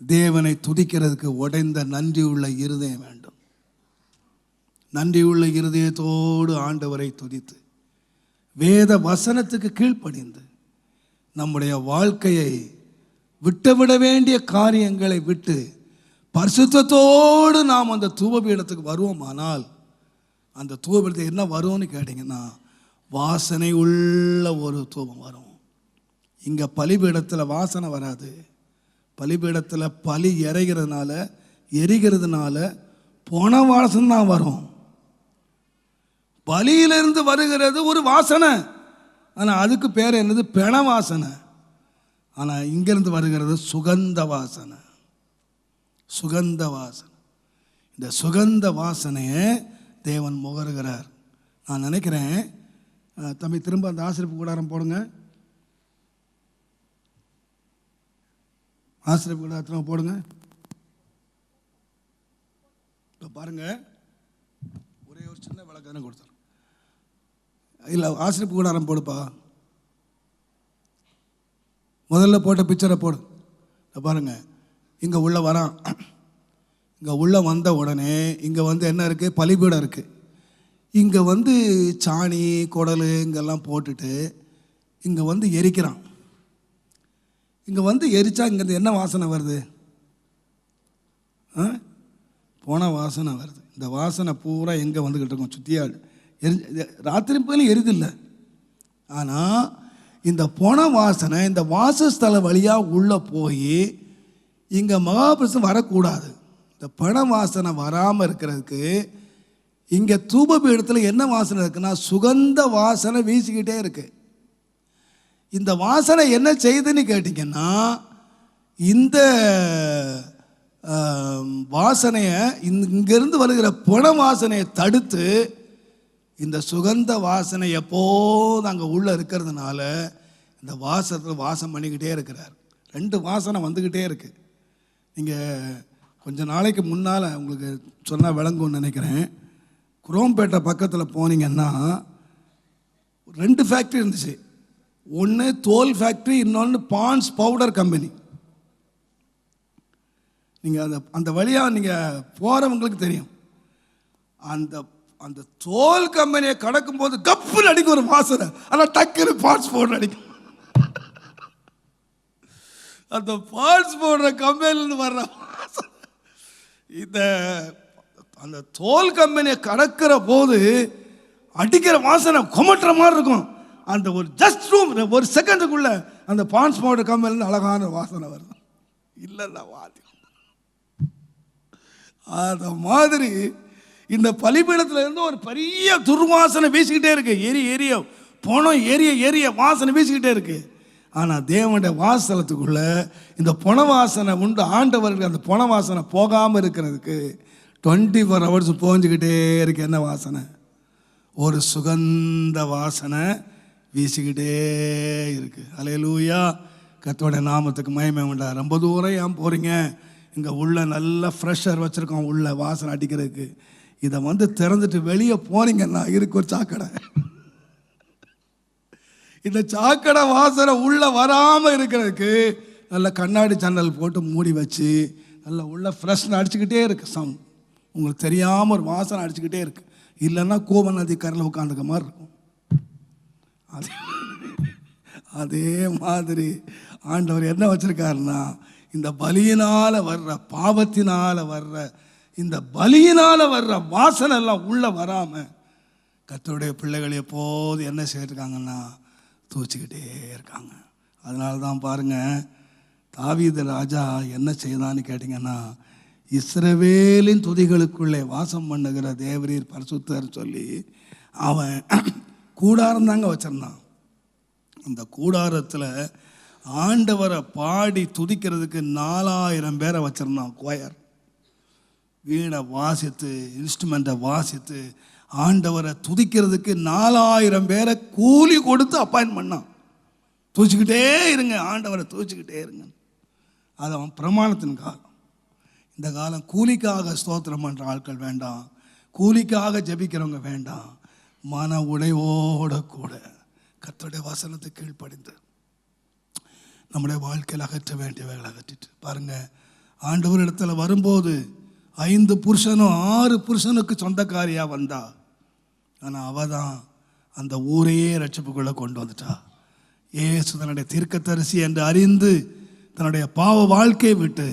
தேவனை துதிக்கிறதுக்கு உடைந்த நன்றியுள்ள இருதயம் வேண்டும். நன்றியுள்ள இருதயத்தோடு ஆண்டவரை துதித்து வேத வசனத்துக்கு கீழ்ப்படிந்து நம்முடைய வாழ்க்கையை விட்டுவிட வேண்டிய காரியங்களை விட்டு பரிசுத்தத்தோடு நாம் அந்த தூபபீடத்துக்கு வருவோமானால், அந்த தூபபீடத்துக்கு என்ன வரும்னு கேட்டிங்கன்னா, வாசனை உள்ள ஒரு தூபம் வரும். இங்கே பலிபீடத்தில் வாசனை வராது. பலிபீடத்தில் பலி எரிகிறதுனால போன வாசனை தான் வரும். பலியிலிருந்து வருகிறது ஒரு வாசனை, ஆனால் அதுக்கு பேர் என்னது? பெண வாசனை. ஆனால் இங்கிருந்து வருகிறது சுகந்த வாசனை. சுகந்த வாசனை. இந்த சுகந்த வாசனையை தேவன் முகருகிறார். நான் நினைக்கிறேன், தம்பி திரும்ப அந்த ஆசிரியப்பு கூடாரம் போடுங்க. ஆசிரியப்பு கூடாரத்தில் போடுங்க. இப்போ பாருங்க, ஒரே ஒரு சின்ன விளக்கம் கொடுத்தார். இல்லை, ஆசிரியப்பு கூடாரம் போடுப்பா. முதல்ல போட்ட பிக்சரை போடு. பாருங்க, இங்கே உள்ள வரான். இங்கே உள்ளே வந்த உடனே இங்கே வந்து என்ன இருக்குது, பலிபீடம் இருக்குது. இங்கே வந்து சாணி குடல் இங்கெல்லாம் போட்டுட்டு இங்கே வந்து எரிக்கிறான். இங்கே வந்து எரிச்சா இங்கேருந்து என்ன வாசனை வருது? போன வாசனை வருது. இந்த வாசனை பூரா எங்கே வந்துக்கிட்டு இருக்கோம்? சுற்றியாடு ராத்திரி போயிலும் எரிதில்லை. ஆனால் இந்த போன வாசனை இந்த வாசஸ்தல வழியாக உள்ளே போய் இங்கே மகாபிரசம் வரக்கூடாது. இந்த பண வாசனை வராமல் இருக்கிறதுக்கு இங்கே தூபபீடத்தில் என்ன வாசனை இருக்குன்னா சுகந்த வாசனை வீசிக்கிட்டே இருக்கு. இந்த வாசனை என்ன செய்யுதுன்னு கேட்டிங்கன்னா, இந்த வாசனையை இங்கேருந்து வருகிற பண வாசனையை தடுத்து இந்த சுகந்த வாசனை எப்போதும் அங்கே உள்ளே இருக்கிறதுனால இந்த வாசத்தில் வாசம் பண்ணிக்கிட்டே இருக்கிறார். 2 வாசனை வந்துக்கிட்டே இருக்குது. நீங்கள் கொஞ்ச நாளைக்கு முன்னால் உங்களுக்கு சொன்னால் விளங்கும்னு நினைக்கிறேன். குரோம்பேட்டை பக்கத்தில் போனீங்கன்னா 2 ஃபேக்ட்ரி இருந்துச்சு. ஒன்று தோல் ஃபேக்ட்ரி, இன்னொன்று பான்ஸ் பவுடர் கம்பெனி. நீங்கள் அந்த வழியாக நீங்கள் போகிறவங்களுக்கு தெரியும். அந்த தோல் கம்பெனியை கடக்கும்போது கப்புன்னு அடிக்கும் ஒரு வாசனை. ஆனால் டக்குன்னு பான்ஸ் பவுடர் அடிக்கும். அந்த பான்ஸ் பவுடர் கம்பெனிலேருந்து வர்ற வாசனை அந்த தோல் கம்பெனியை கடக்கிற போது அடிக்கிற வாசனை கொமட்டுற மாதிரி இருக்கும். அந்த ஒரு ஜஸ்ட் ரூம் ஒரு செகண்டுக்குள்ள அந்த பான்ஸ் பவுடர் கம்பெனிலேருந்து அழகான வாசனை வருது. இல்லைல்ல வாதி அந்த மாதிரி இந்த பலிபீடத்தில் இருந்து ஒரு பெரிய துர்வாசனை வீசிக்கிட்டே இருக்கு. எரிய போனோம் எரிய வாசனை வீசிக்கிட்டே இருக்கு. ஆனால் தேவனுடைய வாசலத்துக்குள்ள இந்த பொண வாசனை உண்டு. ஆண்டவர்கள் அந்த பொண வாசனை போகாமல் இருக்கிறதுக்கு 24 ஹவர்ஸ் போஞ்சுக்கிட்டே இருக்கு. என்ன வாசனை? ஒரு சுகந்த வாசனை வீசிக்கிட்டே இருக்கு. அல்லேலூயா, கர்த்தருடைய நாமத்துக்கு மகிமை உண்டா. ரொம்ப தூரம் ஏன் போகிறீங்க? இங்கே உள்ள நல்ல ஃப்ரெஷ்ஷர் வச்சுருக்கோம் உள்ள வாசனை அடிக்கிறதுக்கு. இதை வந்து திறந்துட்டு வெளியே போனீங்கன்னா இருக்கு ஒரு சாக்கடை. இந்த சாக்கடை வாசனை உள்ளே வராமல் இருக்கிறதுக்கு நல்ல கண்ணாடி ஜன்னல் போட்டு மூடி வச்சு நல்ல உள்ள ஃப்ரெஷ்னு அடிச்சுக்கிட்டே இருக்கு. உங்களுக்கு தெரியாமல் ஒரு வாசனை அடிச்சுக்கிட்டே இருக்கு. இல்லைன்னா கோப நதி கரையில் உட்காந்துக்க மாதிரி இருக்கும். அதே மாதிரி ஆண்டவர் என்ன வச்சுருக்காருன்னா, இந்த பலியினால் வர்ற பாவத்தினால் வர்ற இந்த பலியினால் வர்ற வாசனை எல்லாம் உள்ளே வராமல் கர்த்தருடைய பிள்ளைகள் எப்போது என்ன செய்யிருக்காங்கன்னா தூச்சிக்கிட்டே இருக்காங்க. அதனால தான் பாருங்கள், தாவீது ராஜா என்ன செய்தான்னு கேட்டிங்கன்னா, இஸ்ரவேலின் துதிகளுக்குள்ளே வாசம் பண்ணுகிற தேவரீர் பரிசுத்தர் சொல்லி அவன் கூடாரம் தாங்க வச்சிருந்தான். அந்த கூடாரத்தில் ஆண்டவரை பாடி துதிக்கிறதுக்கு 4000 பேரை வச்சிருந்தான். கோயர் வீணை வாசித்து இன்ஸ்ட்ருமெண்ட்டை வாசித்து ஆண்டவரை துதிக்கிறதுக்கு 4000 பேரை கூலி கொடுத்து அப்பாயின்ட் பண்ணான். தூச்சிக்கிட்டே இருங்க, ஆண்டவரை தூச்சிக்கிட்டே இருங்க. அது அவன் பிரமாணத்தின் காலம். இந்த காலம் கூலிக்காக ஸ்தோத்திரம் பண்ணுற ஆட்கள் வேண்டாம், கூலிக்காக ஜெபிக்கிறவங்க வேண்டாம். மன உடையோட கூட கர்த்தருடைய வசனத்தை கீழ்ப்படிந்து நம்முடைய வாழ்க்கையில் அகற்ற வேண்டியவைகளை அகற்றிட்டு பாருங்கள். ஆண்டவர் இடத்துல வரும்போது 5 புருஷனும் 6 புருஷனுக்கு சொந்தக்காரியாக வந்தா. ஆனால் அவள் தான் அந்த ஊரையே ரட்சிப்புக்குள்ளே கொண்டு வந்துட்டா. ஏசு தன்னுடைய தீர்க்கதரிசி என்று அறிந்து தன்னுடைய பாவ வாழ்க்கையை விட்டு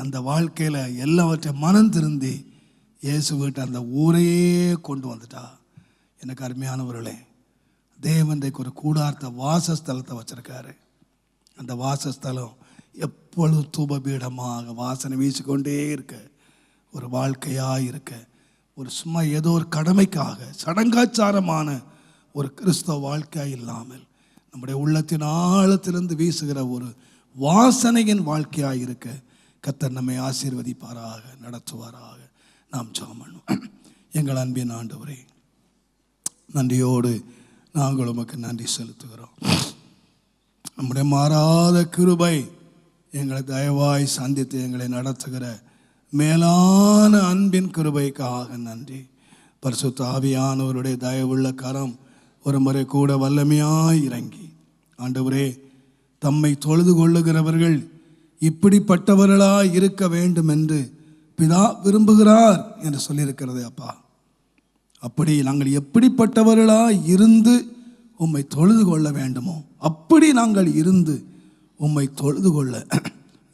அந்த வாழ்க்கையில் எல்லாவற்றையும் மனம் திருந்தி இயேசு விட்டு அந்த ஊரையே கொண்டு வந்துட்டா. எனக்கு அருமையானவர்களே, தேவன்றைக்கு ஒரு கூடார்த்த வாசஸ்தலத்தை வச்சிருக்காரு. அந்த வாசஸ்தலம் எப்பொழுதும் தூபபீடமாக வாசனை வீசிக்கொண்டே இருக்க, ஒரு வாழ்க்கையாக இருக்க, ஒரு சும்மா ஏதோ ஒரு கடமைக்காக சடங்காச்சாரமான ஒரு கிறிஸ்தவ வாழ்க்கையாக இல்லாமல் நம்முடைய உள்ளத்தின் ஆழத்திலிருந்து வீசுகிற ஒரு வாசனையின் வாழ்க்கையாக இருக்க கர்த்தர் நம்மை ஆசீர்வதிப்பாராக, நடத்துவாராக. நாம் ஜெபம் பண்ணுவோம். எங்கள் அன்பின் ஆண்டவரே, நன்றியோடு நாங்கள் உமக்கு நன்றி செலுத்துகிறோம். நம்முடைய மாறாத கிருபை எங்களை தயவாய் சந்தித்து எங்களை நடத்துகிற மேலான அன்பின் கிருபைக்காக நன்றி. பரிசுத்த ஆவியானவருடைய தயவுள்ள கரம் ஒரு முறை கூட வல்லமையாய் இறங்கி ஆண்டவரே, தம்மை தொழுது கொள்ளுகிறவர்கள் இப்படிப்பட்டவர்களாய் இருக்க வேண்டும் என்று பிதா விரும்புகிறார் என்று சொல்லியிருக்கிறது அப்பா. அப்படி நாங்கள் எப்படிப்பட்டவர்களாய் இருந்து உம்மை தொழுது கொள்ள வேண்டுமோ அப்படி நாங்கள் இருந்து உம்மை தொழுது கொள்ள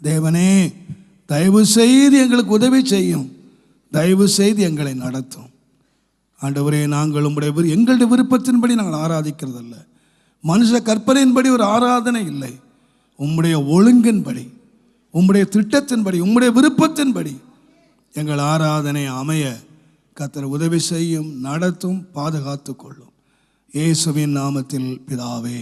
தேவனே தயவு செய்து எங்களுக்கு உதவி செய்யும், தயவு செய்து எங்களை நடத்தும். ஆண்டவரே, நாங்கள் உம்முடைய எங்களுடைய விருப்பத்தின்படி நாங்கள் ஆராதிக்கிறதல்ல, மனுஷ கற்பனையின்படி ஒரு ஆராதனை இல்லை, உம்முடைய ஒழுங்கின்படி, உம்முடைய திட்டத்தின்படி, உம்முடைய விருப்பத்தின்படி எங்கள் ஆராதனை அமைய கர்த்தர் உதவி செய்யும், நடத்தும், பாதுகாத்து கொள்ளும். இயேசுவின் நாமத்தில் பிதாவே.